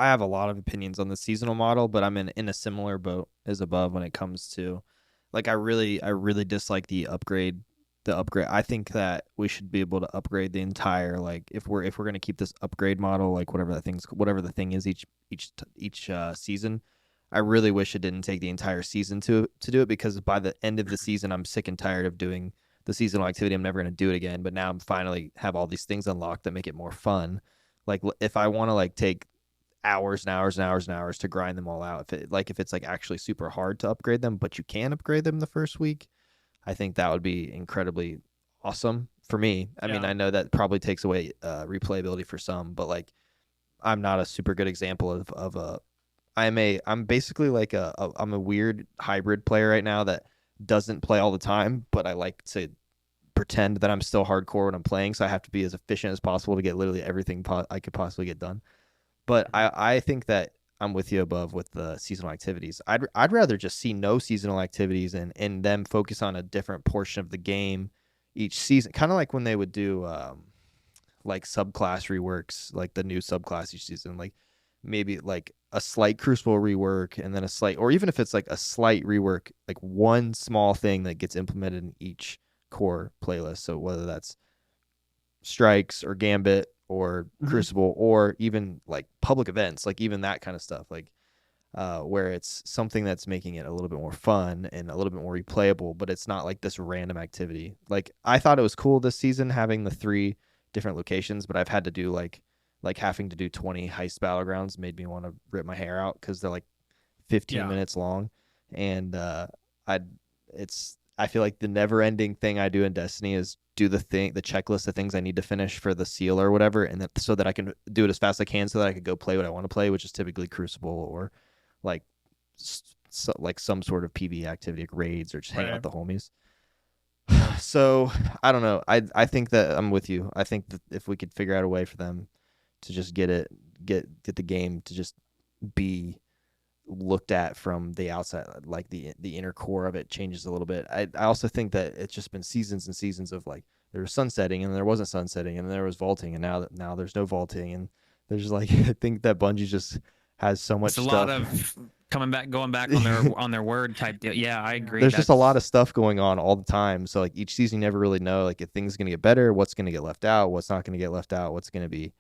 have a lot of opinions on the seasonal model, but I'm in a similar boat as above when it comes to, like, I really dislike the upgrade. I think that we should be able to upgrade the entire, like, if we're gonna keep this upgrade model, like whatever the thing is each season. I really wish it didn't take the entire season to do it, because by the end of the season, I'm sick and tired of doing the seasonal activity. I'm never gonna do it again. But now I'm finally have all these things unlocked that make it more fun. Like if I want to like take hours and hours and hours and hours to grind them all out, if it's like actually super hard to upgrade them, but you can upgrade them the first week, I think that would be incredibly awesome for me. I mean, I know that probably takes away replayability for some, but like I'm not a super good example of a. I'm basically like I'm a weird hybrid player right now that doesn't play all the time, but I like to pretend that I'm still hardcore when I'm playing, so I have to be as efficient as possible to get literally everything I could possibly get done. But I think that I'm with you above with the seasonal activities. I'd rather just see no seasonal activities and them focus on a different portion of the game each season. Kind of like when they would do like subclass reworks, like the new subclass each season. Like maybe like a slight Crucible rework and then a slight, or even if it's like a slight rework, like one small thing that gets implemented in each core playlist. So whether that's strikes or Gambit or Crucible or even like public events, like even that kind of stuff, like where it's something that's making it a little bit more fun and a little bit more replayable, but it's not like this random activity. Like I thought it was cool this season having the 3 different locations, but I've had to do like having to do 20 heist battlegrounds made me want to rip my hair out because they're like 15 minutes long, and I feel like the never-ending thing I do in Destiny is do the checklist of things I need to finish for the seal or whatever, and then so that I can do it as fast as I can so that I could go play what I want to play, which is typically Crucible or like some sort of PvE activity, like raids or just hang out with the homies. So I don't know. I think that I'm with you. I think that if we could figure out a way for them to just get the game to just be looked at from the outside, like the inner core of it changes a little bit. I also think that it's just been seasons and seasons of like there was sunsetting and there wasn't sunsetting and then there was vaulting and now there's no vaulting, and there's like I think that Bungie just has so much stuff. A lot of going back on their word type deal. Yeah, I agree. There's just a lot of stuff going on all the time. So like each season you never really know like if things are gonna get better, what's gonna get left out, what's not gonna get left out, what's gonna be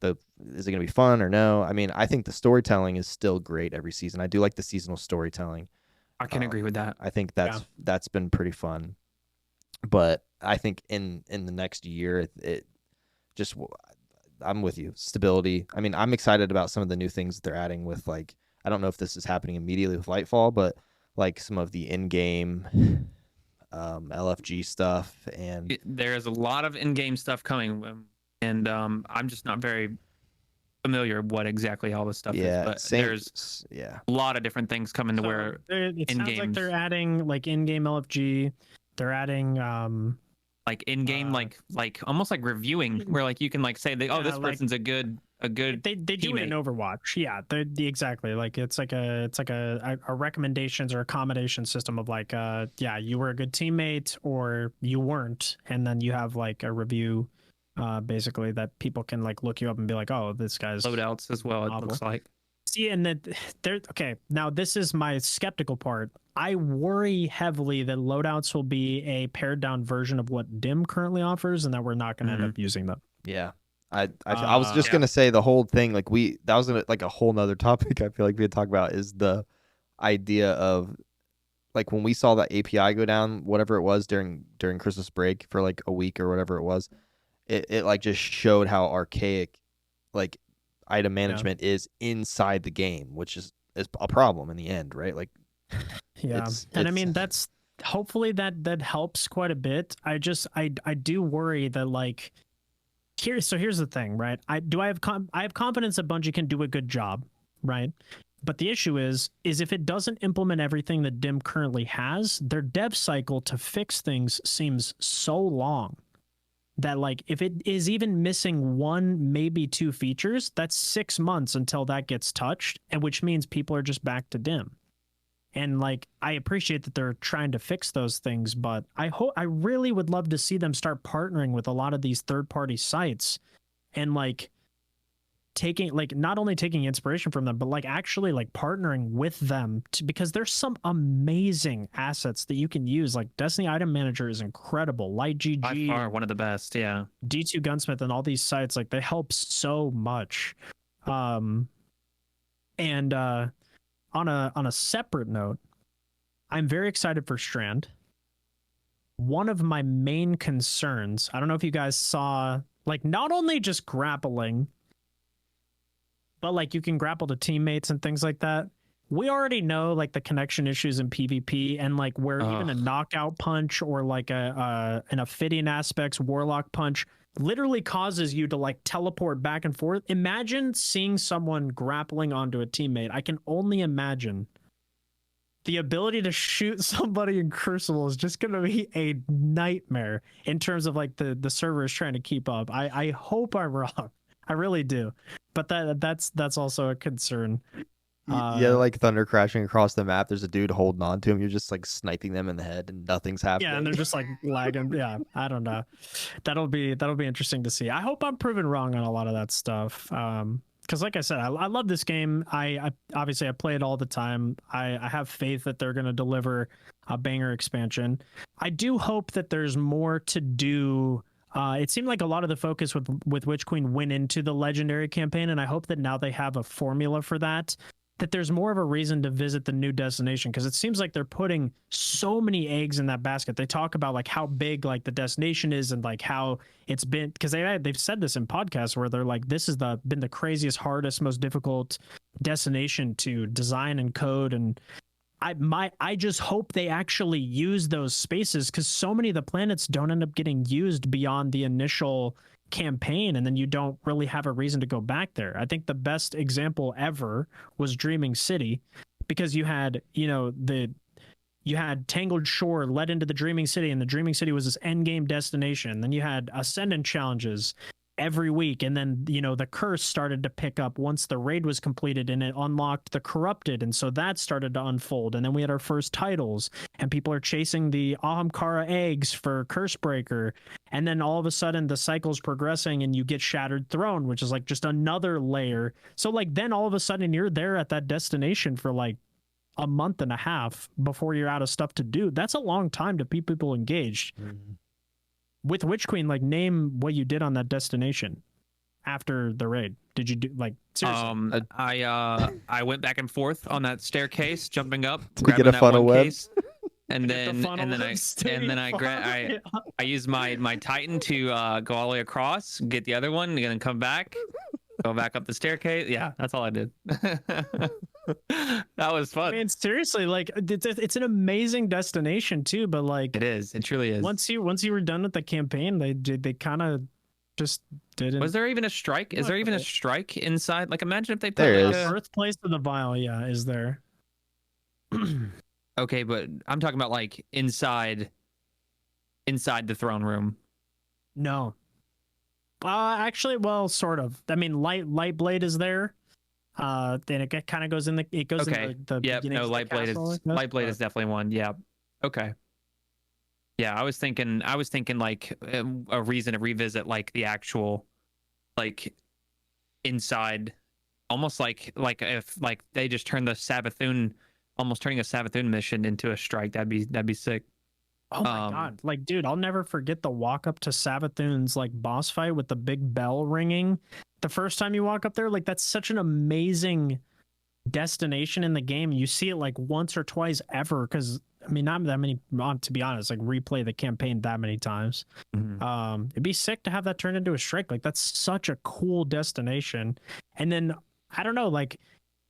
is it going to be fun or no? I mean, I think the storytelling is still great every season. I do like the seasonal storytelling. I can agree with that. I think that's been pretty fun. But I think in the next year, it just I'm with you. Stability. I mean, I'm excited about some of the new things that they're adding with like I don't know if this is happening immediately with Lightfall, but like some of the in-game LFG stuff, and There's a lot of in-game stuff coming, and I'm just not very familiar what exactly all this stuff is. But there's a lot of different things coming to where it sounds like they're adding like in-game LFG. They're adding like in-game like almost like reviewing, where like you can like say this like, person's a good they do it in Overwatch. Yeah, exactly. Like it's like a recommendations or accommodation system of like you were a good teammate or you weren't, and then you have like a review basically that people can like look you up and be like, oh, this guy's loadouts as well. It looks like. See, and that there. Okay, now this is my skeptical part. I worry heavily that loadouts will be a pared down version of what DIM currently offers, and that we're not going to end up using them. Yeah. I was just gonna say the whole thing, like that was like a whole nother topic I feel like we had talked about, is the idea of like when we saw that API go down, whatever it was during Christmas break for like a week or whatever it was, it like just showed how archaic like item management is inside the game, which is a problem in the end, right? Like I mean that's hopefully that helps quite a bit. I do worry that like here's the thing, right? I have confidence that Bungie can do a good job, right? But the issue is if it doesn't implement everything that DIM currently has, their dev cycle to fix things seems so long that like if it is even missing one, maybe two features, that's 6 months until that gets touched, and which means people are just back to DIM. And like I appreciate that they're trying to fix those things, but I really would love to see them start partnering with a lot of these third-party sites and like taking like not only taking inspiration from them, but like actually like partnering with them because there's some amazing assets that you can use. Like Destiny Item Manager is incredible. Light GG, by far one of the best. Yeah, D2 Gunsmith and all these sites, like they help so much. On a separate note, I'm very excited for Strand. One of my main concerns, I don't know if you guys saw, like not only just grappling, but like you can grapple to teammates and things like that. We already know like the connection issues in PvP and like where even a knockout punch or like an Ophidian Aspects Warlock punch literally causes you to like teleport back and forth. Imagine seeing someone grappling onto a teammate. I can only imagine the ability to shoot somebody in Crucible is just going to be a nightmare in terms of like the servers trying to keep up. I hope I'm wrong. I really do. But that's also a concern. Like thunder crashing across the map. There's a dude holding on to him. You're just like sniping them in the head, and nothing's happening. Yeah, and they're just like lagging. Yeah, I don't know. That'll be interesting to see. I hope I'm proven wrong on a lot of that stuff. Because like I said, I love this game. I obviously I play it all the time. I have faith that they're going to deliver a banger expansion. I do hope that there's more to do. It seemed like a lot of the focus with Witch Queen went into the legendary campaign, and I hope that now they have a formula for that there's more of a reason to visit the new destination, because it seems like they're putting so many eggs in that basket. They talk about like how big like the destination is and like how it's been, because they've said this in podcasts where they're like, this has been the craziest, hardest, most difficult destination to design and code. And I just hope they actually use those spaces, because so many of the planets don't end up getting used beyond the initial campaign, and then you don't really have a reason to go back there. I think the best example ever was Dreaming City, because you had Tangled Shore led into the Dreaming City, and the Dreaming City was this end game destination. Then you had Ascendant challenges every week, and then the curse started to pick up once the raid was completed, and it unlocked the Corrupted, and so that started to unfold. And then we had our first titles, and people are chasing the Ahamkara eggs for Cursebreaker, and then all of a sudden the cycle's progressing and you get Shattered Throne, which is like just another layer. So like then all of a sudden you're there at that destination for like a month and a half before you're out of stuff to do. That's a long time to keep people engaged. With Witch Queen, like name what you did on that destination after the raid. Did you do like seriously? I went back and forth on that staircase, jumping up, grabbing get a funnel web. Case, and then I used my Titan to go all the way across, get the other one, and then come back, go back up the staircase. Yeah, that's all I did. That was I fun. mean, seriously, like it's an amazing destination too. But like, It is. It truly is. once you were done with the campaign, they kind of just didn't. Was there even a strike? Is Look there even a at it. strike inside? Like, imagine if they put There like is. a. Birthplace of the Vile, yeah, is there? Okay, but I'm talking about like inside the throne room. No. Actually, well, sort of. I mean, Lightblade is there. Then it kind of goes in the Okay. in the Yep. beginnings No, of the Lightblade castle, is I guess, Lightblade but- is definitely one. Yeah. Okay. Yeah, I was thinking like a reason to revisit like the actual like inside, almost like if like they just turned the Savathun, almost turning a Savathun mission into a strike. That'd be sick. Oh my god! Like, dude, I'll never forget the walk up to Savathun's like boss fight with the big bell ringing. The first time you walk up there, like that's such an amazing destination in the game. You see it like once or twice ever, because I mean, not that many. To be honest, like replay the campaign that many times. Mhm. It'd be sick to have that turned into a strike. Like that's such a cool destination. And then I don't know, like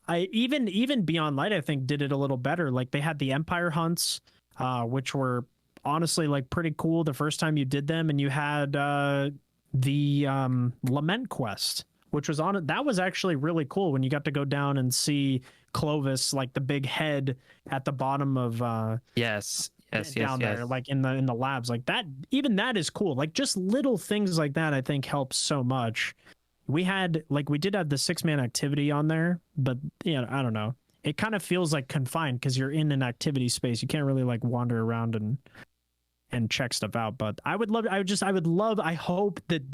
I even Beyond Light, I think did it a little better. Like they had the Empire hunts, which were honestly like pretty cool the first time you did them, and you had the Lament quest, which was on it. That was actually really cool when you got to go down and see Clovis, like the big head at the bottom of Yes. Yes. down Yes. there, like in the labs, like that. Even that is cool. Like just little things like that, I think helps so much. We did have the 6-man activity on there, but you know, I don't know. It kind of feels like confined because you're in an activity space. You can't really like wander around and check stuff out. But I would love. I hope that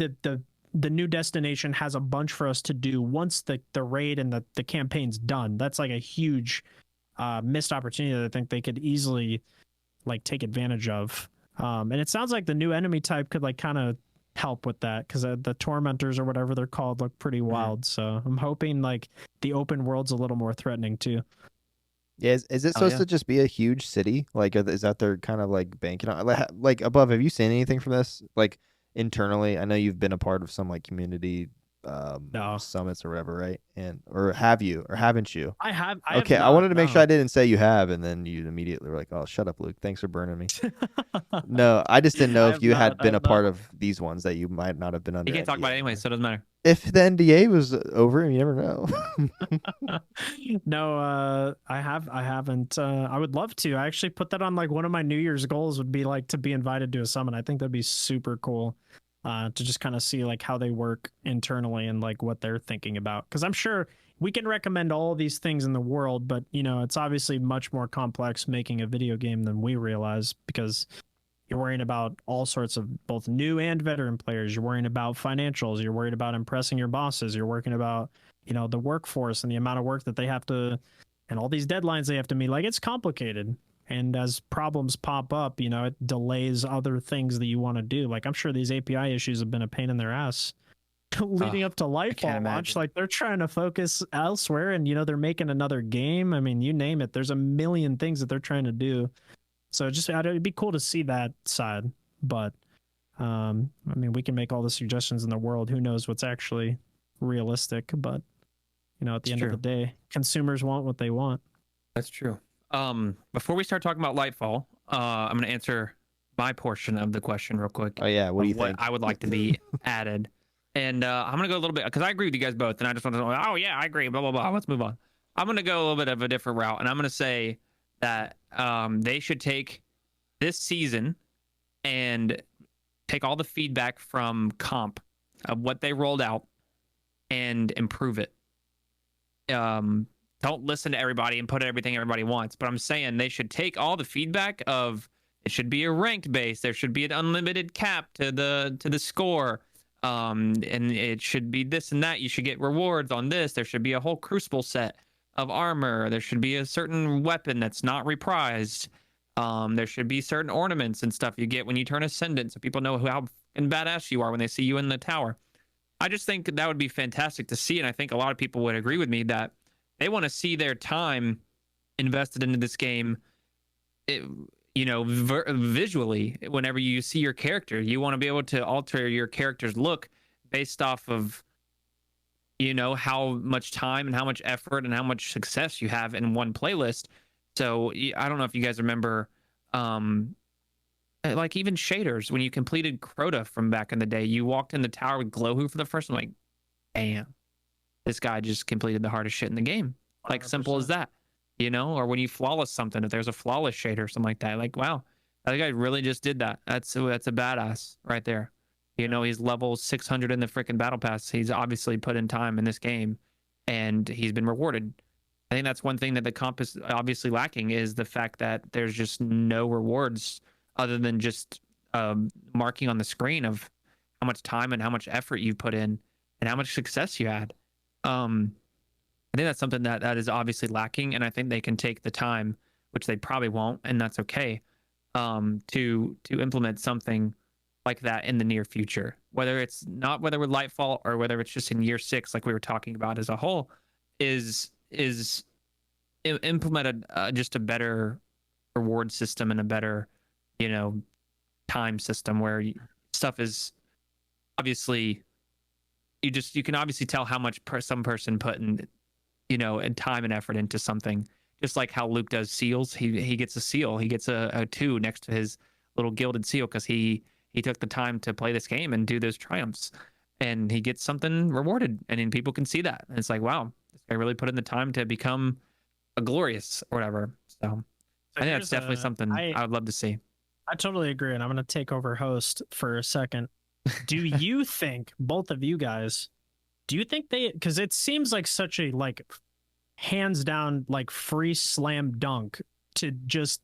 the new destination has a bunch for us to do once the raid and the campaign's done. That's like a huge missed opportunity that I think they could easily like take advantage of. And it sounds like the new enemy type could like kind of help with that, because the tormentors or whatever they're called look pretty wild. So I'm hoping like the open world's a little more threatening too. Yeah, is it Oh, supposed yeah. to just be a huge city? Like, is that they're kind of like banking on? Like above, have you seen anything from this? Like internally, I know you've been a part of some like community No. summits or whatever, right? Or have you, or haven't you? I have Okay, I not, wanted to make no. sure I didn't say you have, and then you immediately were like, "Oh, shut up, Luke. Thanks for burning me." No, I just didn't know I if have you had not, I been a have part not. of these ones that you might not have been under. You can't talk about it NDA anyway, for. so it doesn't matter. If the NDA was over, you never know. No, I haven't. I would love to. I actually put that on like one of my New Year's goals would be like to be invited to a summit. I think that'd be super cool. To just kind of see like how they work internally and like what they're thinking about. Because I'm sure we can recommend all these things in the world, but you know, it's obviously much more complex making a video game than we realize, because you're worrying about all sorts of both new and veteran players. You're worrying about financials. You're worried about impressing your bosses. You're worrying about, you know, the workforce and the amount of work that they have to, and all these deadlines they have to meet. Like it's complicated. And as problems pop up, you know, it delays other things that you want to do. Like I'm sure these API issues have been a pain in their ass leading up to Lightfall launch. imagine. Like they're trying to focus elsewhere, and you know, they're making another game. I mean, you name it. There's a million things that they're trying to do. So just it'd be cool to see that side. But I mean, we can make all the suggestions in the world. Who knows what's actually realistic? But you know, at the It's end true. of the day, consumers want what they want. That's true. Before we start talking about Lightfall, I'm gonna answer my portion of the question real quick. Oh yeah, what do of you think? I would like to be added, and I'm gonna go a little bit because I agree with you guys both, and I just want to know. Oh yeah, I agree. Blah blah blah. Let's move on. I'm gonna go a little bit of a different route, and I'm gonna say that they should take this season and take all the feedback from comp of what they rolled out and improve it. Don't listen to everybody and put everything everybody wants, but I'm saying they should take all the feedback of it should be a ranked base, there should be an unlimited cap to the score, and it should be this and that. You should get rewards on this. There should be a whole crucible set of armor. There should be a certain weapon that's not reprised. There should be certain ornaments and stuff you get when you turn Ascendant, so people know how fucking badass you are when they see you in the tower. I just think that would be fantastic to see, and I think a lot of people would agree with me that they want to see their time invested into this game. You know, visually, whenever you see your character, you want to be able to alter your character's look based off of you know, how much time and how much effort and how much success you have in one playlist. So I don't know if you guys remember, like even shaders, when you completed Crota from back in the day, you walked in the tower with Glowhoo for the first one, like, damn, this guy just completed the hardest shit in the game. Like, simple as 100%. that, you know? Or when you flawless something, if there's a flawless shader or something like that, like, wow, that guy really just did that. That's a badass right there. You know, he's level 600 in the freaking battle pass. He's obviously put in time in this game, and he's been rewarded. I think that's one thing that the comp is obviously lacking, is the fact that there's just no rewards other than just marking on the screen of how much time and how much effort you put in and how much success you had. I think that's something that is obviously lacking, and I think they can take the time, which they probably won't, and that's okay, to implement something like that in the near future. Whether it's not, whether with Lightfall or whether it's just in year 6, like we were talking about as a whole, is implemented just a better reward system and a better, you know, time system where stuff is obviously, you can obviously tell how much some person put in, you know, and time and effort into something. Just like how Luke does seals, he gets a seal, he gets a 2 next to his little gilded seal because he took the time to play this game and do those triumphs, and he gets something rewarded, and then people can see that, and it's like, wow, this guy really put in the time to become a glorious or whatever. So I think that's definitely something I would love to see. I totally agree, and I'm going to take over host for a second. Do you think, both of you guys, do you think they, because it seems like such a like hands down like free slam dunk to just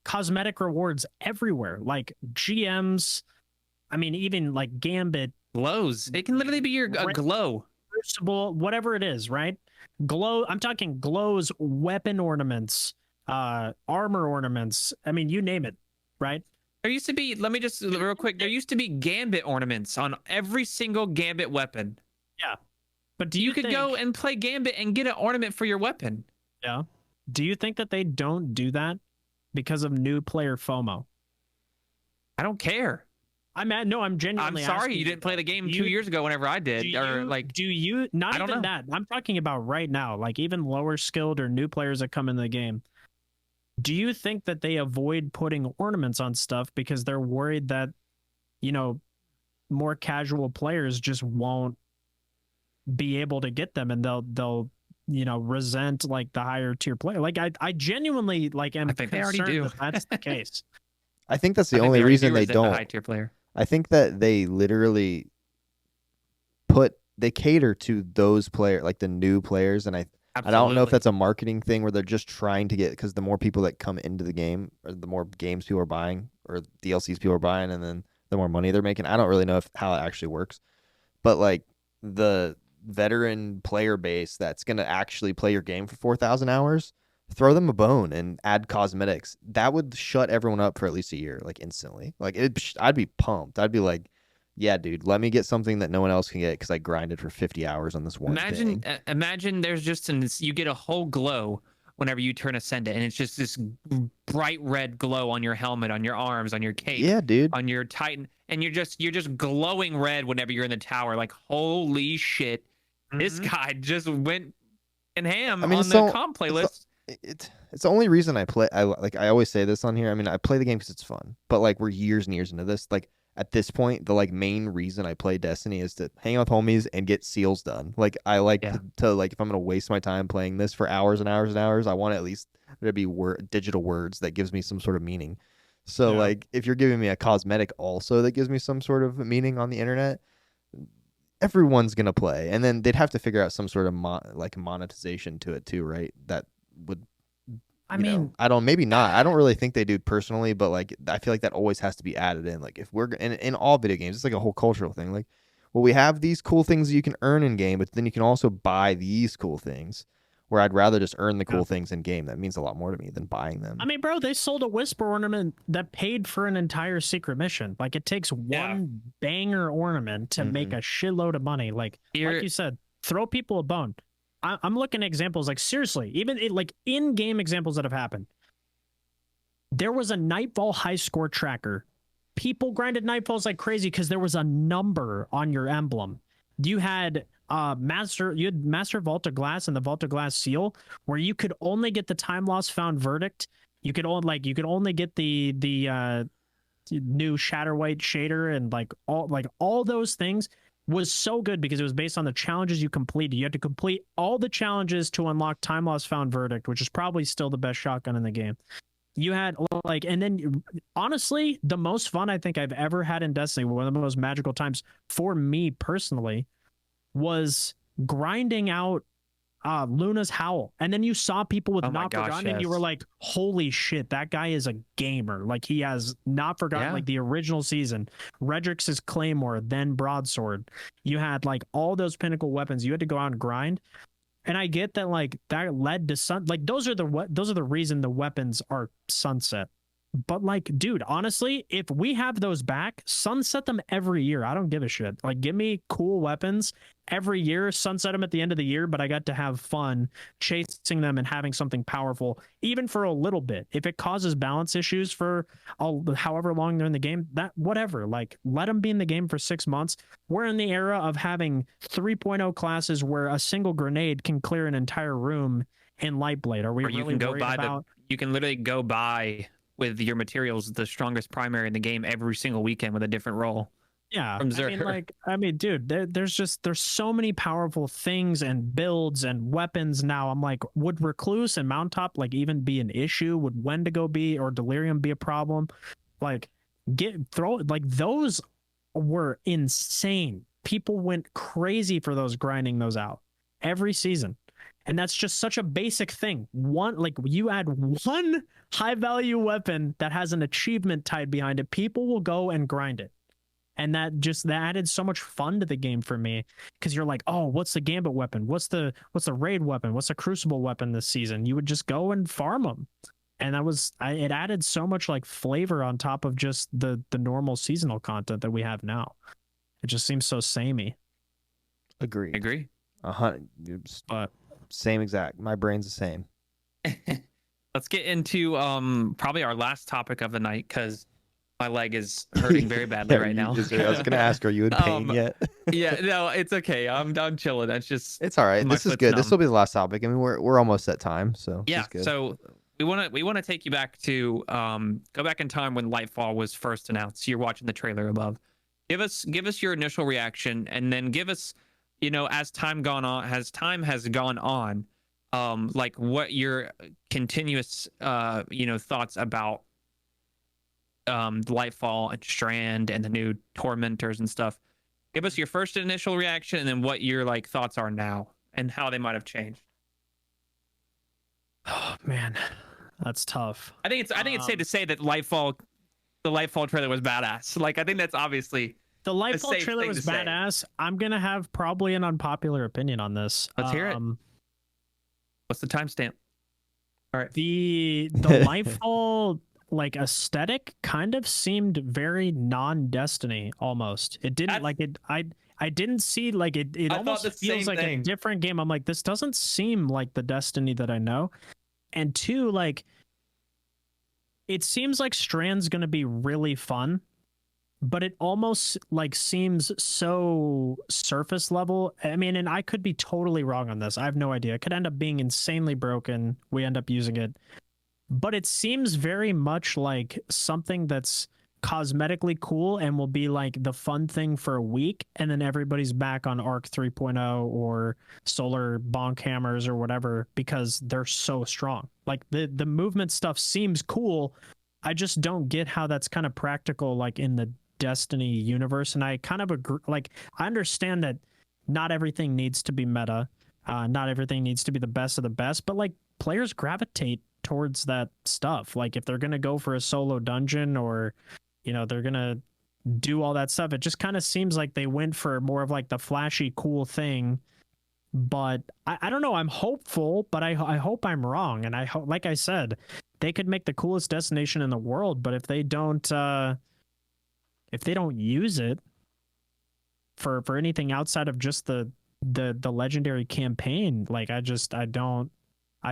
cosmetic rewards everywhere, like GMs, I mean even like Gambit, Glows, it can literally be a glow, Crucible, whatever it is, right? Glow, I'm talking glows, weapon ornaments, armor ornaments, I mean, you name it, right? There used to be, let me just real quick, there used to be Gambit ornaments on every single Gambit weapon. Yeah. But do you think, could go and play Gambit and get an ornament for your weapon. Yeah. Do you think that they don't do that because of new player FOMO? I don't care. I'm genuinely. I'm sorry you didn't play the game 2 years ago whenever I did. Do you not even that? I'm talking about right now, like even lower skilled or new players that come in the game. Do you think that they avoid putting ornaments on stuff because they're worried that, you know, more casual players just won't be able to get them, and they'll you know, resent like the higher tier player? Like I genuinely like am I think they already do. That's the case. I think that's the only reason they don't. The high tier player. I think that they literally they cater to those players, like the new players, and I don't know if that's a marketing thing where they're just trying to get, because the more people that come into the game, or the more games people are buying, or DLCs people are buying, and then the more money they're making. I don't really know how it actually works, but like the veteran player base that's going to actually play your game for 4,000 hours, throw them a bone and add cosmetics. That would shut everyone up for at least a year, like instantly. Like I'd be pumped. I'd be like, yeah, dude, let me get something that no one else can get because I grinded for 50 hours on this one thing. Imagine there's just you get a whole glow whenever you turn Ascendant, and it's just this bright red glow on your helmet, on your arms, on your cape, yeah, dude, on your Titan, and you're just glowing red whenever you're in the tower. Like, holy shit, this guy just went in ham on the comp playlist. It's the only reason I play. I always say this on here. I mean, I play the game because it's fun, but like we're years and years into this. Like at this point, the like main reason I play Destiny is to hang out with homies and get seals done. Like I like to like, if I'm gonna waste my time playing this for hours and hours and hours, I want at least there to be digital words that gives me some sort of meaning. So like if you're giving me a cosmetic also that gives me some sort of meaning on the internet, everyone's gonna play, and then they'd have to figure out some sort of monetization to it too, right? That would, I mean, maybe not. I don't really think they do personally, but like I feel like that always has to be added in. Like if we're in all video games, it's like a whole cultural thing. Like, well, we have these cool things you can earn in game, but then you can also buy these cool things. Where I'd rather just earn the cool things in game. That means a lot more to me than buying them. I mean, bro, they sold a Whisper ornament that paid for an entire secret mission. Like it takes one banger ornament to make a shitload of money. Like you said, throw people a bone. I'm looking at examples, like seriously, even like in-game examples that have happened. There was a Nightfall high score tracker. People grinded Nightfalls like crazy because there was a number on your emblem. You had you had Master Vault of Glass and the Vault of Glass seal, where you could only get the time lost found verdict. You could only get the new Shatter White shader, and all those things was so good because it was based on the challenges you completed. You had to complete all the challenges to unlock time lost found verdict, which is probably still the best shotgun in the game. You had and then honestly, the most fun I think I've ever had in Destiny, one of the most magical times for me personally, was grinding out Luna's Howl. And then you saw people with Not Forgotten, and you were like, holy shit, that guy is a gamer. Like, he has Not Forgotten, like the original season, Redrix's Claymore, then Broadsword. You had like all those pinnacle weapons. You had to go out and grind. And I get that, like, that led to those are the reason the weapons are sunset. But like, dude, honestly, if we have those back, sunset them every year. I don't give a shit. Like, give me cool weapons every year, sunset them at the end of the year, but I got to have fun chasing them and having something powerful, even for a little bit. If it causes balance issues for however long they're in the game, that whatever, like, let them be in the game for 6 months. We're in the era of having 3.0 classes where a single grenade can clear an entire room in Lightblade. Are we really worried about... You can literally go buy with your materials the strongest primary in the game every single weekend with a different role. Yeah, I mean, dude, there's so many powerful things and builds and weapons now. I'm like, would Recluse and Mount Top like even be an issue? Would Wendigo be, or Delirium be a problem? Like, those were insane. People went crazy for those, grinding those out every season. And that's just such a basic thing. You add one high value weapon that has an achievement tied behind it, people will go and grind it. And that added so much fun to the game for me, because you're like, oh, what's the Gambit weapon? What's the raid weapon? What's the Crucible weapon this season? You would just go and farm them. And it added so much like flavor on top of just the normal seasonal content that we have now. It just seems so samey. Agree. But same exact. My brain's the same. Let's get into probably our last topic of the night, because my leg is hurting very badly right now. I was going to ask, are you in pain yet? Yeah, no, it's okay. I'm chilling. It's all right. This is good. This will be the last topic. I mean, we're almost at time, so yeah. So we want to take you back to go back in time when Lightfall was first announced. You're watching the trailer above. Give us your initial reaction, and then give us, as time has gone on, like what your continuous thoughts about Lightfall and Strand and the new Tormentors and stuff. Give us your first initial reaction, and then what your like thoughts are now and how they might have changed. Oh man, that's tough. I think it's safe to say that the Lightfall trailer was badass. Like, I think that's obviously the Lightfall trailer was badass. I'm gonna have probably an unpopular opinion on this. Let's hear it. What's the timestamp? All right. The Lightfall like aesthetic kind of seemed very non-Destiny almost. It didn't I didn't see like it almost feels like a different game. I'm like, this doesn't seem like the Destiny that I know. And two, like, it seems like Strand's gonna be really fun, but it almost like seems so surface level. I mean, and I could be totally wrong on this. I have no idea. It could end up being insanely broken. We end up using it. But it seems very much like something that's cosmetically cool and will be like the fun thing for a week, and then everybody's back on Arc 3.0 or Solar Bonk Hammers or whatever, because they're so strong. Like, the movement stuff seems cool. I just don't get how that's kind of practical, like in the Destiny universe. And I kind of agree. Like, I understand that not everything needs to be meta, not everything needs to be the best of the best, but like, players gravitate towards that stuff. Like, if they're gonna go for a solo dungeon, or they're gonna do all that stuff, it just kind of seems like they went for more of like the flashy cool thing. But I don't know, I'm hopeful, but I hope I'm wrong. And I hope, like I said, they could make the coolest destination in the world, but if they don't use it for anything outside of just the legendary campaign, like, I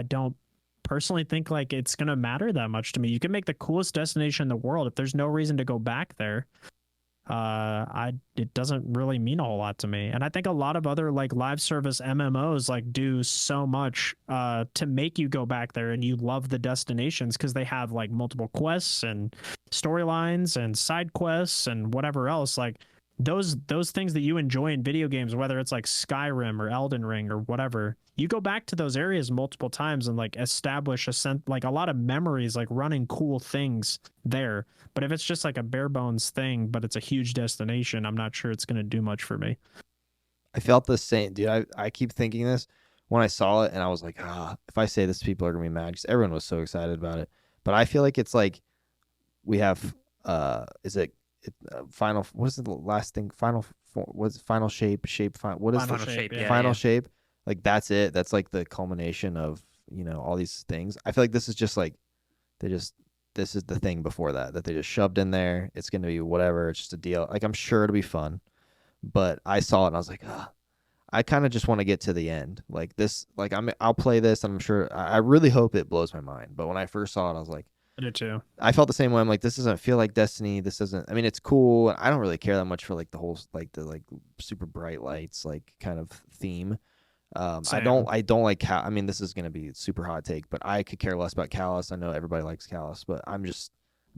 don't personally think like it's gonna matter that much to me. You can make the coolest destination in the world if there's no reason to go back there. it doesn't really mean a whole lot to me. And I think a lot of other like live service MMOs like do so much to make you go back there and you love the destinations because they have like multiple quests and storylines and side quests and whatever else. Like those things that you enjoy in video games, whether it's like Skyrim or Elden Ring or whatever, you go back to those areas multiple times and like establish like a lot of memories, like running cool things there. But if it's just like a bare bones thing, but it's a huge destination, I'm not sure it's going to do much for me. I felt the same, dude. I keep thinking this when I saw it, and I was like, if I say this, people are gonna be mad because everyone was so excited about it. But I feel like it's like we have, is it final? What is the last thing? What's final shape? What is Final the shape. yeah. final shape? Like that's it. That's like the culmination of all these things. I feel like this is just like this is the thing before that they just shoved in there. It's gonna be whatever. It's just a deal. Like I'm sure it'll be fun. But I saw it and I was like, I kind of just want to get to the end. Like this, like I'll play this and I'm sure I really hope it blows my mind. But when I first saw it, I was like, I do too. I felt the same way. I'm like, this doesn't feel like Destiny. This doesn't, I mean, it's cool. I don't really care that much for like the whole, like the like super bright lights, like kind of theme. I Same. don't like I mean, this is going to be a super hot take, but I could care less about Callus. I know everybody likes Callus, but I'm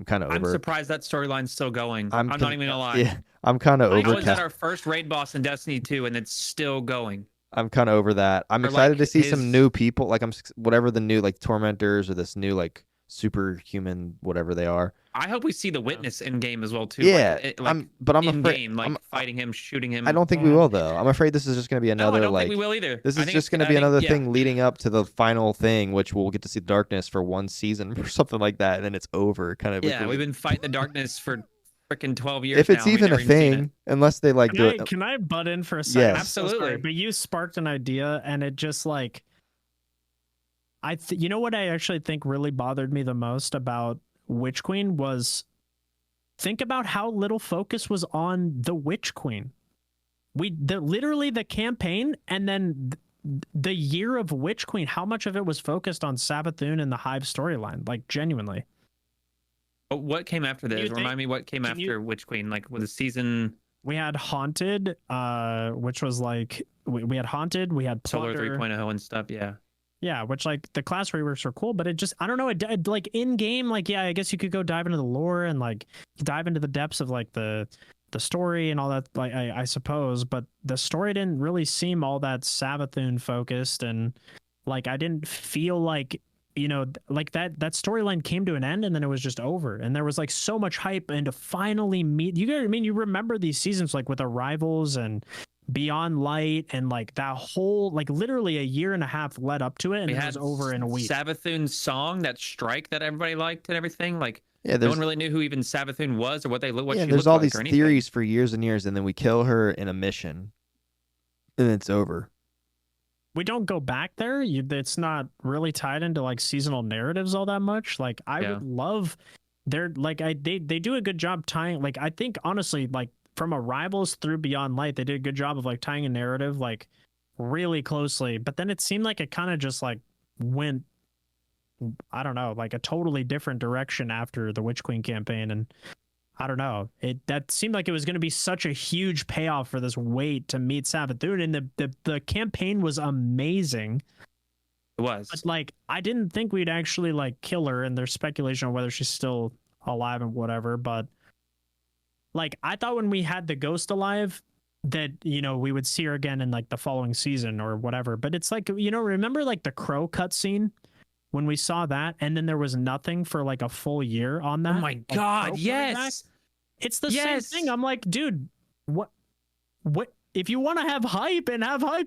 kind of I'm over. surprised that storyline's still going. I'm not even gonna lie. Yeah, I'm kind of I over. was at our first raid boss in Destiny 2, and it's still going. I'm kind of over that. I'm Or, excited like, to see his- some new people, like whatever the new like tormentors or this new like superhuman whatever they are. I hope we see the witness in game as well too. Yeah, like but I'm in afraid. game, like fighting him, shooting him. I don't think we will though. I'm afraid this is just going to be No, I another don't like think we will either. this I is think just it's- going to I be think- another yeah. thing leading up to the final thing, which we'll get to see the darkness for one season or something like that, and then it's over. Kind of. Yeah, we've been fighting the darkness for freaking 12 years. if it's now. We've even a never seen it. thing, unless they like do it. Can I butt in for a second? Yes. I'm so sorry, Absolutely. but you sparked an idea, and it just like, you know what I actually think really bothered me the most about Witch Queen was, think about how little focus was on the Witch Queen. Literally the campaign, and then the year of Witch Queen. How much of it was focused on Savathun and the Hive storyline? Like genuinely. But what came after this? You think- Remind me what came can after you- Witch Queen? Like with the season We had Haunted, which was like we had Haunted, we had Solar Plunder. 3.0 and stuff. Yeah. Yeah, which like the class reworks are cool, but it just I don't know. It like in game, like yeah, I guess you could go dive into the lore and like dive into the depths of like the story and all that. Like I suppose, but the story didn't really seem all that Savathun focused, and like I didn't feel like like that storyline came to an end and then it was just over, and there was like so much hype and to finally meet you guys. I mean, you remember these seasons like with Arrivals and Beyond Light and like that whole like literally a year and a half led up to it, and We it had was over in a week. Savathun's song, that strike that everybody liked and everything. Like Yeah, no there's one really knew who even Savathun was or what they look. What yeah, she there's looked all like these or anything. theories for years and years, and then we kill her in a mission, and it's over. We don't go back there. It's not really tied into like seasonal narratives all that much. Like I Yeah. would love they do a good job tying, like I think honestly, like from Arrivals through Beyond Light, they did a good job of like tying a narrative like really closely, but then it seemed like it kind of just like went, I don't know, like a totally different direction after the Witch Queen campaign. And I don't know, that seemed like it was going to be such a huge payoff for this wait to meet Savathun, and the campaign was amazing. It was. But like I didn't think we'd actually like kill her, and there's speculation on whether she's still alive and whatever, but like I thought when we had the ghost alive that we would see her again in like the following season or whatever. But it's like remember like the Crow cutscene when we saw that, and then there was nothing for like a full year on that. Oh my Like, Crow God! coming back? Yes. It's the Yes. same thing. I'm like, dude, what if you want to have hype,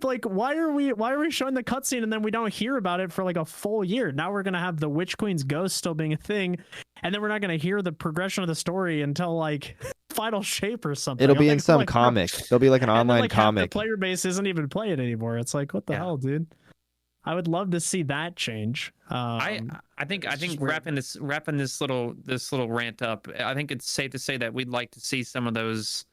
like why are we showing the cutscene and then we don't hear about it for like a full year? Now we're gonna have the Witch Queen's ghost still being a thing, and then we're not gonna hear the progression of the story until like Final Shape or something. It'll be I'm in like, some like, comic. There'll be like an and then, online like, half comic. the player base isn't even playing anymore. It's like, what the Yeah. hell, dude? I would love to see that change. I think it's just weird. wrapping this little rant up. I think it's safe to say that we'd like to see some of those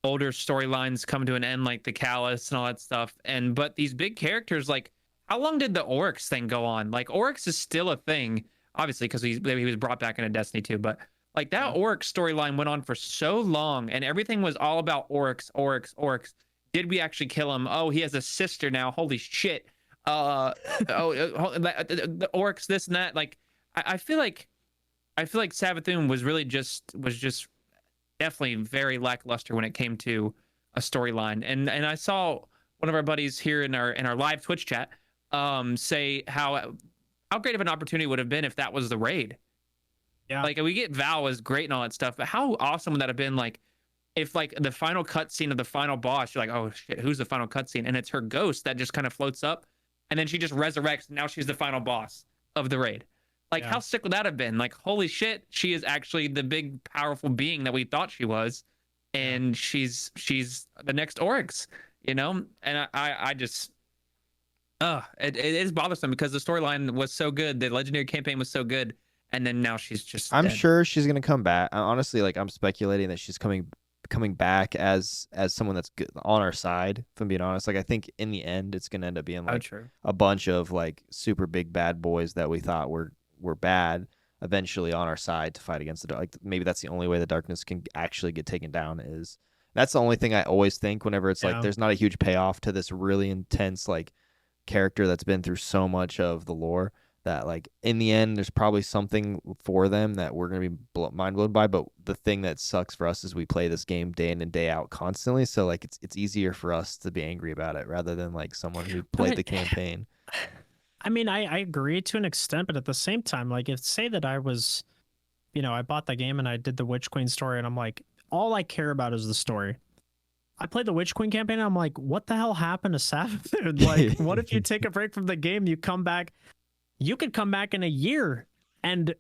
older storylines come to an end, like the Callus and all that stuff. But these big characters, like how long did the Oryx thing go on? Like Oryx is still a thing, obviously because he was brought back into Destiny 2. But Like that Oryx storyline went on for so long, and everything was all about Oryx, Oryx, Oryx. Did we actually kill him? Oh, he has a sister now. Holy shit. The Oryx, this and that. Like, I feel like Savathun was just definitely very lackluster when it came to a storyline. And I saw one of our buddies here in our live Twitch chat say how great of an opportunity would have been if that was the raid. Yeah. Like, we get Val was great and all that stuff, but how awesome would that have been? Like, if like the final cutscene of the final boss, you're like, oh shit, who's the final cutscene? And it's her ghost that just kind of floats up, and then she just resurrects. And now she's the final boss of the raid. Like, how sick would that have been? Like, holy shit, she is actually the big powerful being that we thought she was, and she's the next Oryx, you know? And I just, it is bothersome because the storyline was so good, the legendary campaign was so good, and then now she's just. I'm dead. sure she's gonna come back. Honestly, like, I'm speculating that she's coming back as someone that's good on our side. If I'm being honest, like, I think in the end it's gonna end up being like a bunch of like super big bad boys that we thought were bad eventually on our side to fight against the dark. Like, maybe that's the only way the darkness can actually get taken down. Is that's the only thing I always think whenever it's like there's not a huge payoff to this really intense like character that's been through so much of the lore, that like in the end there's probably something for them that we're going to be mind blown by. But the thing that sucks for us is we play this game day in and day out constantly, so like it's easier for us to be angry about it rather than like someone who played the campaign. I mean, I agree to an extent, but at the same time, like, if say that I was, I bought the game and I did the Witch Queen story, and I'm like, all I care about is the story. I played the Witch Queen campaign, and I'm like, what the hell happened to Savathun? Like, what if you take a break from the game, you come back, you could come back in a year and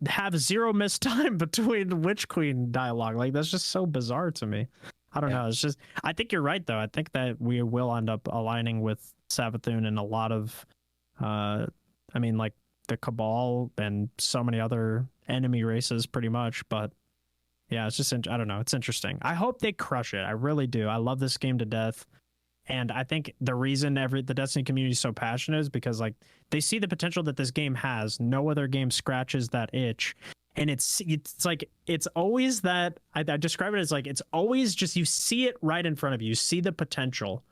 have zero missed time between the Witch Queen dialogue. Like, that's just so bizarre to me. I don't know. It's just, I think you're right, though. I think that we will end up aligning with Savathun in a lot of, I mean, like the Cabal and so many other enemy races pretty much. But yeah, it's just, I don't know. It's interesting. I hope they crush it. I really do. I love this game to death. And I think the reason the Destiny community is so passionate is because like they see the potential that this game has. No other game scratches that itch. And it's like, it's always that, I describe it as like, it's always just, you see it right in front of you. You see the potential.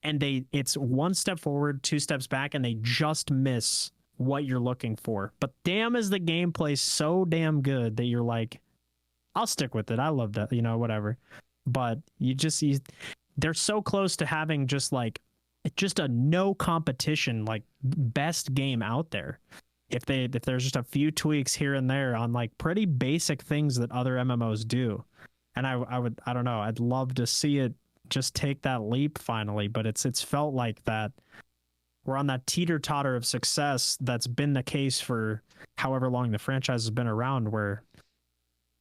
And it's one step forward, two steps back, and they just miss what you're looking for. But damn, is the gameplay so damn good that you're like, I'll stick with it. I love that, whatever. But they're so close to having just a no competition, like best game out there. If there's just a few tweaks here and there on like pretty basic things that other MMOs do. And I don't know, I'd love to see it just take that leap finally, but it's felt like that we're on that teeter-totter of success that's been the case for however long the franchise has been around, where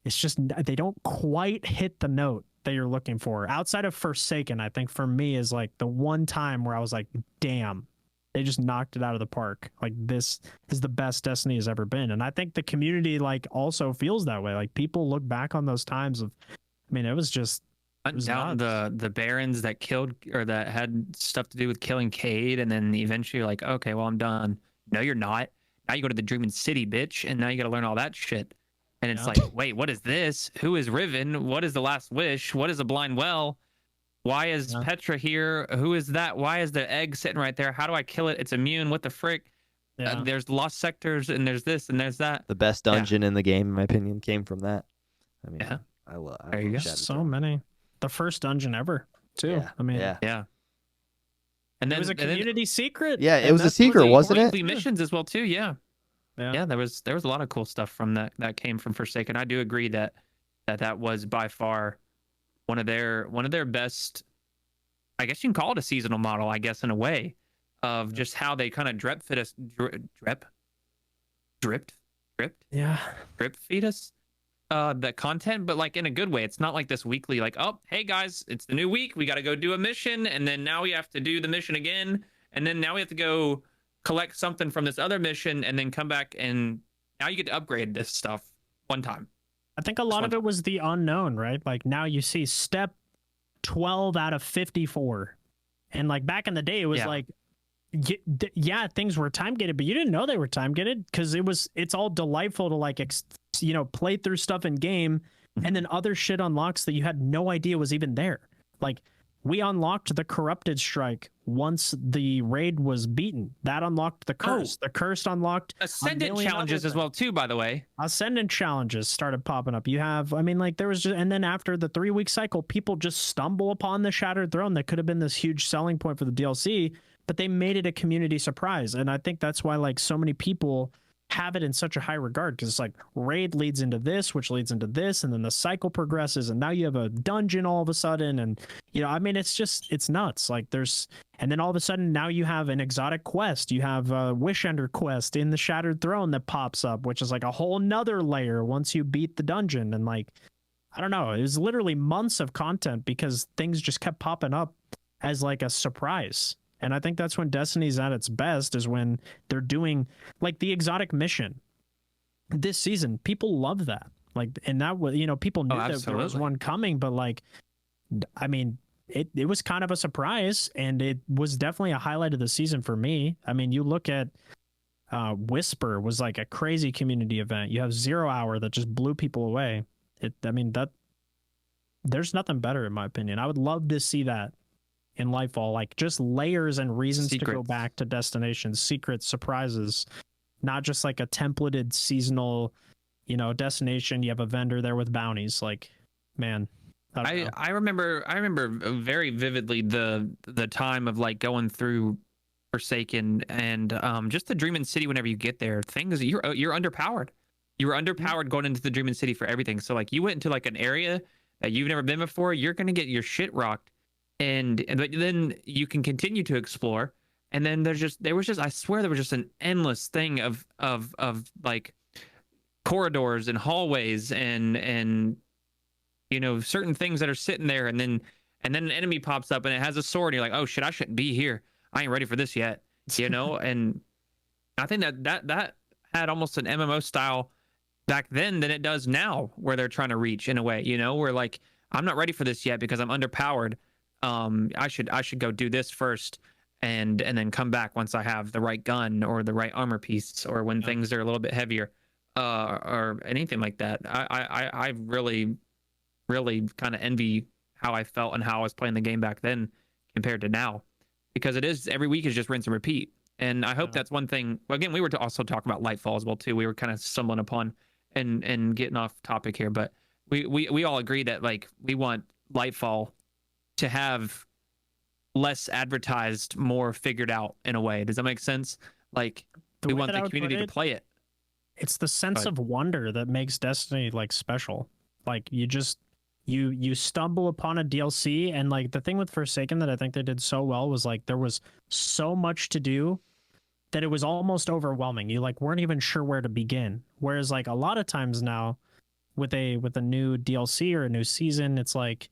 it's just they don't quite hit the note that you're looking for. Outside of Forsaken, I think for me is like the one time where I was like, damn, they just knocked it out of the park. Like, this is the best Destiny has ever been. And I think the community like also feels that way. Like, people look back on those times of, I mean, it was just down the barons that killed or that had stuff to do with killing Cade, and then eventually you're like, okay, well, I'm done. No, you're not. Now you go to the Dreaming City, bitch, and now you got to learn all that shit. And it's like, wait, what is this? Who is Riven? What is the Last Wish? What is a Blind Well? Why is Petra here? Who is that? Why is the egg sitting right there? How do I kill it? It's immune. What the frick? There's lost sectors, and there's this, and there's that. The best dungeon in the game, in my opinion, came from that. I mean, I love so many. The first dungeon ever, too. Yeah. I mean, yeah. And then it was a community secret. Yeah, it was a secret, wasn't it? Weekly missions as well, too. Yeah. There was a lot of cool stuff from that came from Forsaken. I do agree that was by far one of their best. I guess you can call it a seasonal model, I guess, in a way, of just how they kind of drip feed us. The content, but like in a good way. It's not like this weekly, like, oh, hey guys, it's the new week, we got to go do a mission, and then now we have to do the mission again, and then now we have to go collect something from this other mission, and then come back, and now you get to upgrade this stuff one time. I think a lot of it was the unknown, right? Like, now you see step 12 out of 54, and like back in the day it was like, things were time gated, but you didn't know they were time gated because it's all delightful to like play through stuff in game, and then other shit unlocks that you had no idea was even there. Like, we unlocked the corrupted strike once the raid was beaten. That unlocked the curse. The curse unlocked Ascendant challenges as well too, by the way. Ascendant challenges started popping up. You have, I mean, like, there was just, and then after the 3-week cycle, people just stumble upon the Shattered Throne that could have been this huge selling point for the DLC, but they made it a community surprise. And I think that's why, like, so many people have it in such a high regard, because it's like raid leads into this, which leads into this, and then the cycle progresses, and now you have a dungeon all of a sudden. And I mean, it's nuts. Like, and then all of a sudden now you have an exotic quest. You have a Wish Ender quest in the Shattered Throne that pops up, which is like a whole nother layer once you beat the dungeon. And like, I don't know, it was literally months of content because things just kept popping up as like a surprise. And I think that's when Destiny's at its best, is when they're doing like the exotic mission this season. People love that. Like, and that was, people knew that there was one coming, but like, I mean, it was kind of a surprise, and it was definitely a highlight of the season for me. I mean, you look at Whisper was like a crazy community event. You have 0 Hour that just blew people away. There's nothing better in my opinion. I would love to see that in Lightfall, like just layers and reasons to go back to destinations, secrets, surprises, not just like a templated seasonal, destination. You have a vendor there with bounties. Like, man, I remember very vividly the time of like going through Forsaken and just the Dreaming City. Whenever you get there, things you're underpowered. You were underpowered going into the Dreaming City for everything. So like, you went into like an area that you've never been before, you're gonna get your shit rocked. And then you can continue to explore, and then there was just I swear there was just an endless thing of like corridors and hallways and certain things that are sitting there, and then an enemy pops up and it has a sword, and you're like, oh shit, I shouldn't be here, I ain't ready for this yet, and I think that had almost an MMO style back then than it does now, where they're trying to reach in a way, where like, I'm not ready for this yet because I'm underpowered. I should go do this first, and then come back once I have the right gun or the right armor piece, or when things are a little bit heavier, or anything like that. I really kind of envy how I felt and how I was playing the game back then compared to now, because it is every week is just rinse and repeat. And I hope that's one thing. Well, again, we were to also talk about Lightfall as well too. We were kind of stumbling upon and getting off topic here, but we all agree that like, we want Lightfall to have less advertised, more figured out in a way. Does that make sense? Like, we want the community to play it. It's the sense of wonder that makes Destiny like special. Like, you stumble upon a DLC, and like the thing with Forsaken that I think they did so well was like, there was so much to do that it was almost overwhelming. You like weren't even sure where to begin. Whereas like a lot of times now with a new DLC or a new season, it's like,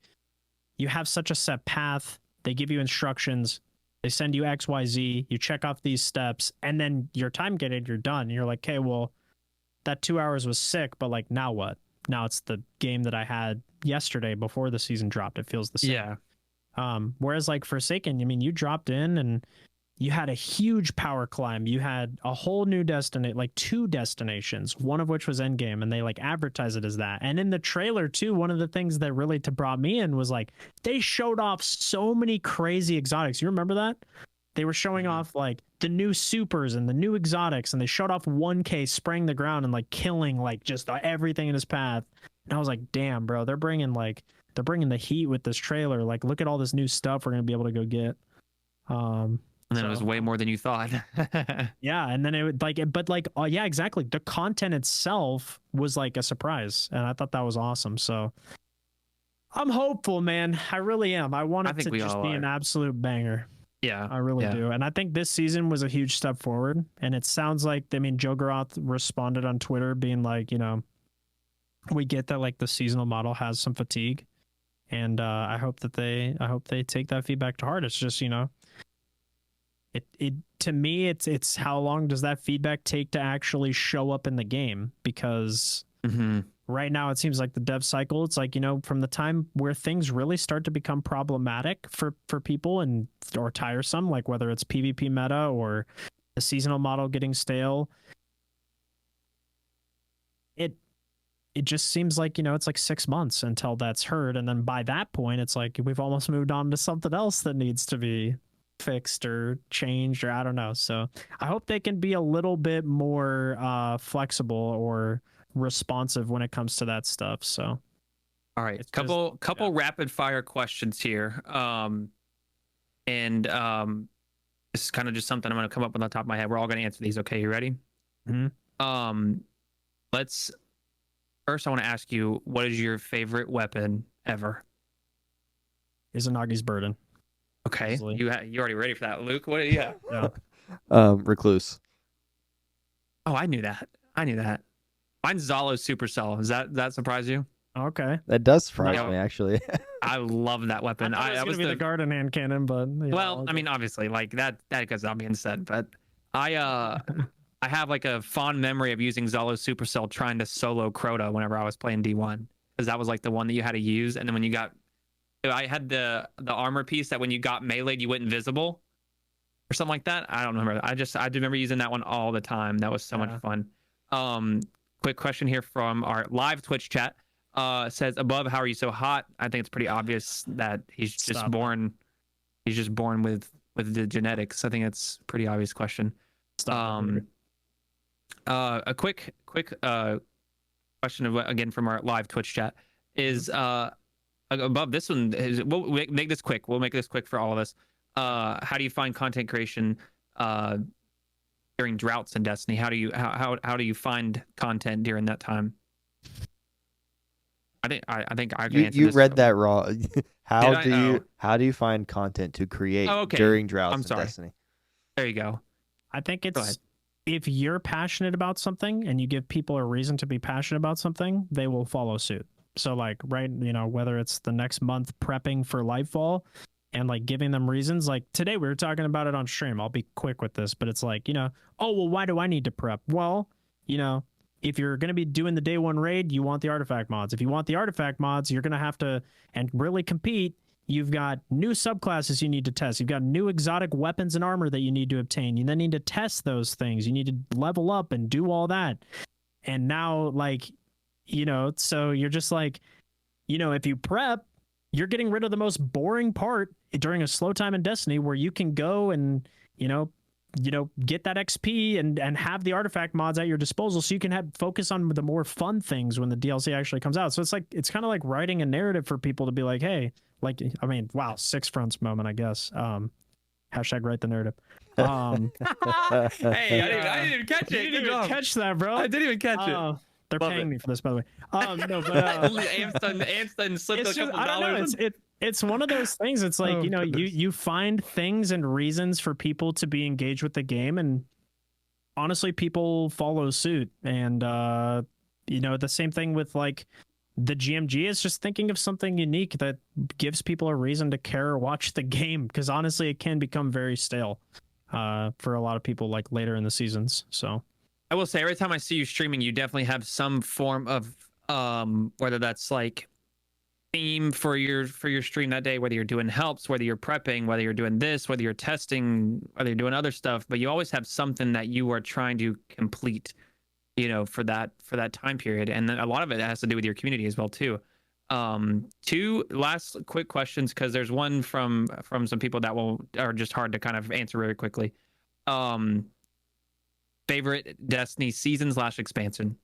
you have such a set path. They give you instructions. They send you XYZ. You check off these steps, and then your time gated, you're done. And you're like, okay, well, that 2 hours was sick, but like, now what? Now it's the game that I had yesterday before the season dropped. It feels the same. Yeah. Whereas like Forsaken, I mean, you dropped in and you had a huge power climb. You had a whole new like 2 destinations, one of which was Endgame, and they like advertise it as that. And in the trailer too, one of the things that really brought me in was like, they showed off so many crazy exotics. You remember that? They were showing off like the new supers and the new exotics, and they showed off 1K spraying the ground and like killing like just everything in his path. And I was like, damn, bro, they're bringing the heat with this trailer. Like, look at all this new stuff we're gonna be able to go get. And then it was way more than you thought. Yeah, and then it would yeah, exactly. The content itself was like a surprise, and I thought that was awesome. So I'm hopeful, man. I really am. I want it to just be an absolute banger. Yeah, I really do. And I think this season was a huge step forward. And it sounds like, I mean, Joe Garoth responded on Twitter being like, we get that like the seasonal model has some fatigue, and I hope they take that feedback to heart. It's just, it to me, it's how long does that feedback take to actually show up in the game? Because right now it seems like the dev cycle, it's like, from the time where things really start to become problematic for people or tiresome, like whether it's PvP meta or the seasonal model getting stale, it just seems like, it's like 6 months until that's heard. And then by that point, it's like we've almost moved on to something else that needs to be fixed or changed, or I don't know. So I hope they can be a little bit more flexible or responsive when it comes to that stuff. So All right, It's just- couple rapid fire questions here. This is kind of just something I'm going to come up with on top of my head. We're all going to answer these. Okay, you ready? Mhm. Let's first. I want to ask you, what is your favorite weapon ever? Izanagi's burden. Okay, Easily. you already ready for that, Luke? What? Yeah. Yeah. Recluse. Oh, I knew that. Mine's Zalo's Supercell. Does that surprise you? Okay. That does surprise No. me, actually. I love that weapon. I thought it was that gonna was be the garden hand cannon, but Well, I mean, obviously, like that goes without being said, but I have like a fond memory of using Zalo Supercell trying to solo Crota whenever I was playing D1, because that was like the one that you had to use, and then when you got, I had the armor piece that when you got meleeed you went invisible or something like that. I don't remember. I do remember using that one all the time. That was so much fun. Quick question here from our live Twitch chat. Says above, how are you so hot? I think it's pretty obvious that he's just Stop. born with the genetics. I think it's a pretty obvious question. A quick question again from our live Twitch chat is above this one is, we'll make this quick. We'll make this quick for all of us. How do you find content creation during droughts in Destiny? How do you find content during that time? I think I can answer You this. read that raw. How Did I? how do you find content to create Oh, okay. during droughts I'm in sorry. Destiny? There you go. I think Go ahead. it's, if you're passionate about something and you give people a reason to be passionate about something, they will follow suit. So like, right, whether it's the next month prepping for Lightfall and like giving them reasons, like today we were talking about it on stream. I'll be quick with this, but it's like, oh, well, why do I need to prep? Well, if you're going to be doing the day one raid, you want the artifact mods. If you want the artifact mods, you're going to have to, and really compete, you've got new subclasses you need to test. You've got new exotic weapons and armor that you need to obtain. You then need to test those things. You need to level up and do all that. And now, like, so you're just like, if you prep, you're getting rid of the most boring part during a slow time in Destiny, where you can go and, get that XP and have the artifact mods at your disposal, so you can focus on the more fun things when the DLC actually comes out. So it's kind of like writing a narrative for people to be like, hey, like, I mean, wow, 6 fronts moment, I guess. Hashtag write the narrative. Hey, I didn't even catch You it. didn't Good even job. catch that, bro. I didn't even catch it. They're Love paying it. me for this, by the way. No, but Amps done slipped it's a just, couple I don't know. dollars. It's one of those things. It's like, Oh, goodness. you find things and reasons for people to be engaged with the game, and honestly, people follow suit. And the same thing with like the GMG is just thinking of something unique that gives people a reason to care or watch the game, because honestly, it can become very stale for a lot of people like later in the seasons. So I will say, every time I see you streaming, you definitely have some form of whether that's like theme for your stream that day, whether you're doing helps, whether you're prepping, whether you're doing this, whether you're testing, whether you're doing other stuff, but you always have something that you are trying to complete, for that time period. And then a lot of it has to do with your community as well too. Two last quick questions, because there's one from some people that are just hard to kind of answer very quickly. Favorite Destiny season / expansion?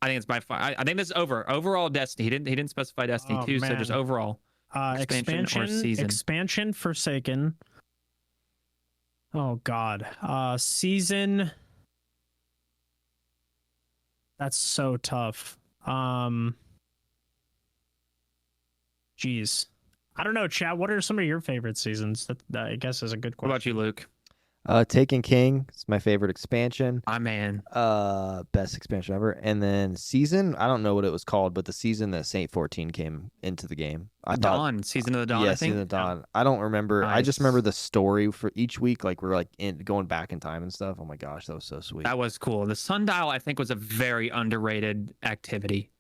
I think it's by far. I think this is overall Destiny. He didn't specify Destiny 2, so just man. overall. Expansion or season? Expansion, Forsaken. Oh God, season. That's so tough. Geez, I don't know, Chad. What are some of your favorite seasons? That I guess is a good What question. about you, Luke? Taken King. It's my favorite expansion. My man. Best expansion ever. And then season, I don't know what it was called, but the season that Saint 14 came into the game. I thought, Dawn, Season of the Dawn. yeah, I think. Season of the Dawn. I don't remember. I just Nice. remember the story for each week. Like we're like going back in time and stuff. Oh my gosh, that was so sweet. That was cool. The Sundial, I think, was a very underrated activity.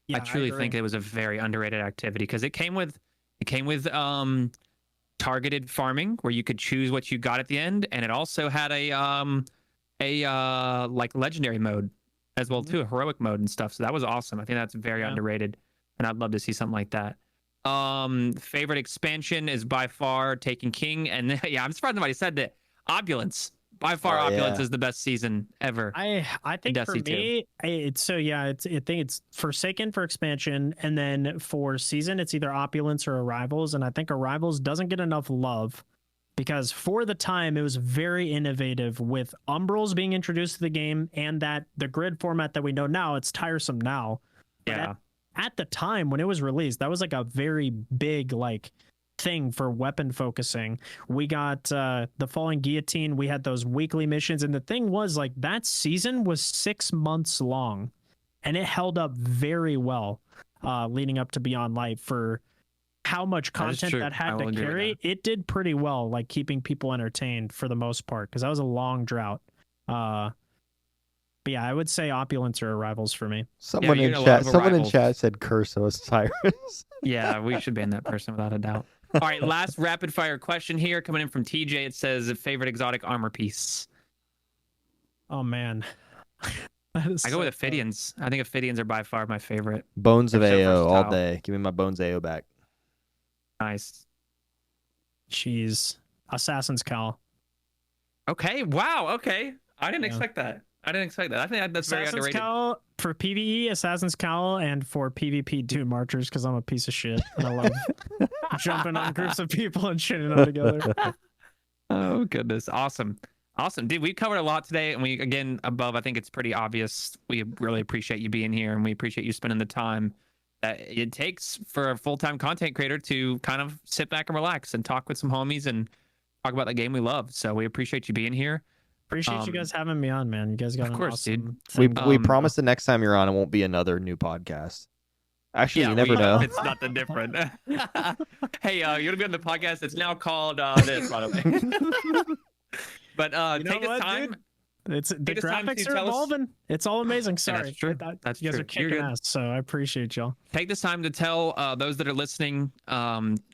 Yeah, I truly agree. think it was a very underrated activity, because it came with targeted farming where you could choose what you got at the end, and it also had a like legendary mode as well Mhm. too, heroic mode and stuff. So that was awesome. I think that's very Yeah. underrated, and I'd love to see something like that. Favorite expansion is by far Taken King, and yeah, I'm surprised nobody said that. Opulence, by far, Oh, Opulence yeah. is the best season ever. I think for Destiny 2. me, it's so yeah. I think it's Forsaken for expansion, and then for season, it's either Opulence or Arrivals. And I think Arrivals doesn't get enough love because for the time it was very innovative with Umbrals being introduced to the game, and that the grid format that we know now, it's tiresome now. But Yeah, at the time when it was released, that was like a very big like thing for weapon focusing. We got the Falling Guillotine, we had those weekly missions, and the thing was like that season was 6 months long and it held up very well leading up to Beyond Light for how much That is content true. that I had will to agree with carry. It did pretty well, like keeping people entertained for the most part, because that was a long drought. But yeah, I would say Opulence or Arrivals for me. Someone you're in in a lot chat. of Someone in Arrivals. chat said Curso is Cyrus. yeah, we should ban that person without a doubt. All right, last rapid fire question here coming in from TJ. It says favorite exotic armor piece. Oh man. I go with Ophidians. I think Ophidians are by far my favorite. Bones of They're so AO all versatile. day. Give me my Bones AO back. Nice. Jeez. Assassin's Cowl. Okay. Wow. Okay. I didn't Yeah. expect that. I think that's very Assassin's underrated. Cowl for PvE, Assassin's Cowl, and for PvP, Dune Marchers, because I'm a piece of shit and I love jumping on groups of people and shitting them together. Oh goodness. Awesome. Awesome. Dude, we covered a lot today, and we again above, I think it's pretty obvious. We really appreciate you being here, and we appreciate you spending the time that it takes for a full-time content creator to kind of sit back and relax and talk with some homies and talk about the game we love. So we appreciate you being here. Appreciate you guys having me on, man. You guys got of an course, dude. awesome We Um, promise the next time you're on, it won't be another new podcast. Actually, Yeah, you never we know. It's nothing different. Hey, you want to be on the podcast? It's now called this, by the way. But You know take this what, time. dude? It's the Take this time to graphics are tell us- evolving. It's all amazing. Sorry, that's true. That's you guys true. are You're kicking good. ass, so I appreciate y'all. Take this time to tell those that are listening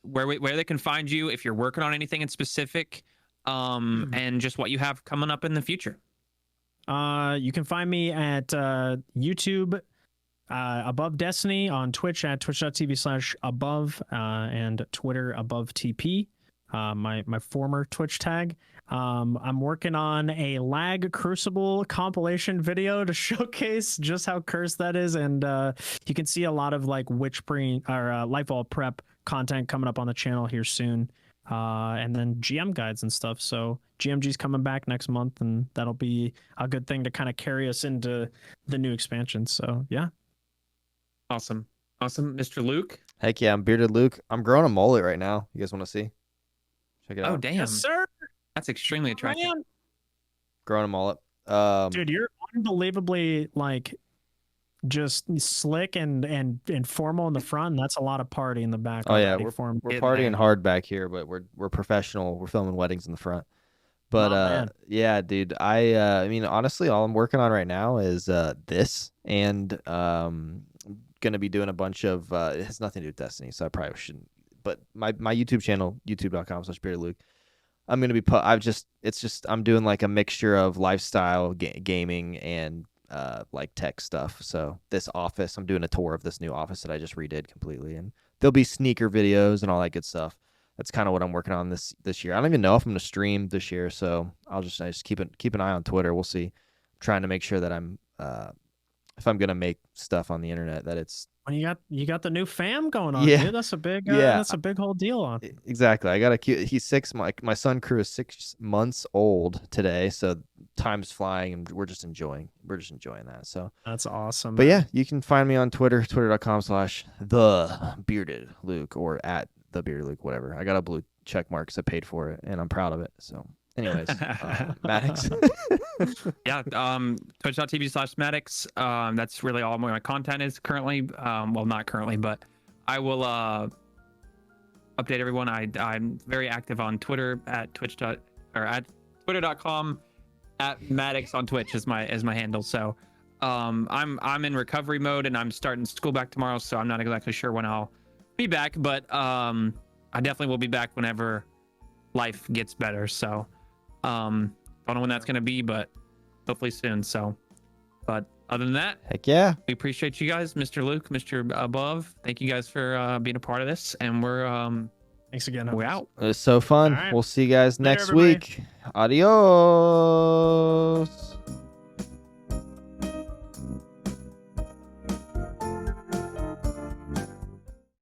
where they can find you if you're working on anything in specific, and just what you have coming up in the future. You can find me at YouTube Above Destiny, on Twitch at twitch.tv/above, and Twitter above TP, my former Twitch tag. I'm working on a Lag Crucible compilation video to showcase just how cursed that is, and you can see a lot of like Witchbring or Lightfall prep content coming up on the channel here soon. And then GM guides and stuff. So GMG's coming back next month, and that'll be a good thing to kind of carry us into the new expansion. So yeah. Awesome. Mr. Luke. Heck yeah, I'm Bearded Luke. I'm growing a mullet right now. You guys want to see? Check it Oh out. damn, Yes, sir. that's extremely attractive. Man. Growing a mullet. Dude, you're unbelievably like just slick and formal in the front, and that's a lot of party in the back. Oh, yeah, already for him. we're Get partying that. hard back here, but we're professional. We're filming weddings in the front. But Oh, man. yeah, dude, I mean, honestly, all I'm working on right now is this, and gonna be doing a bunch of it has nothing to do with Destiny, so I probably shouldn't. But my YouTube channel, youtube.com/beardedluke, I'm gonna be I'm doing like a mixture of lifestyle gaming and like tech stuff. So this office, I'm doing a tour of this new office that I just redid completely, and there'll be sneaker videos and all that good stuff. That's kind of what I'm working on this year. I don't even know if I'm gonna stream this year, so I just keep an eye on Twitter. We'll see. I'm trying to make sure that I'm if I'm gonna make stuff on the internet, that it's When you got the new fam going on, Yeah. dude. That's a big Yeah. that's a big whole deal on. exactly. I got a cute. He's 6. My son Crew is 6 months old today, so time's flying, and we're just enjoying that. So, That's awesome. but man. yeah, you can find me on Twitter, twitter.com/thebeardedluke or at thebeardedluke, whatever. I got a blue check mark because I paid for it, and I'm proud of it. So, anyways, Maddox. Yeah, twitch.tv/Maddox. That's really all my content is currently. Well, not currently, but I will update everyone. I'm very active on Twitter at twitter.com at Maddox on Twitch is my handle. So I'm in recovery mode, and I'm starting school back tomorrow, so I'm not exactly sure when I'll be back, but I definitely will be back whenever life gets better. So don't know when that's gonna be, but hopefully soon. So, but Other than that, Heck yeah. we appreciate you guys, Mr. Luke, Mr. Above. Thank you guys for being a part of this, and we're Thanks again. we're Hopes. out. It was so fun. All right. We'll see you guys Later, next everybody. week. Adios.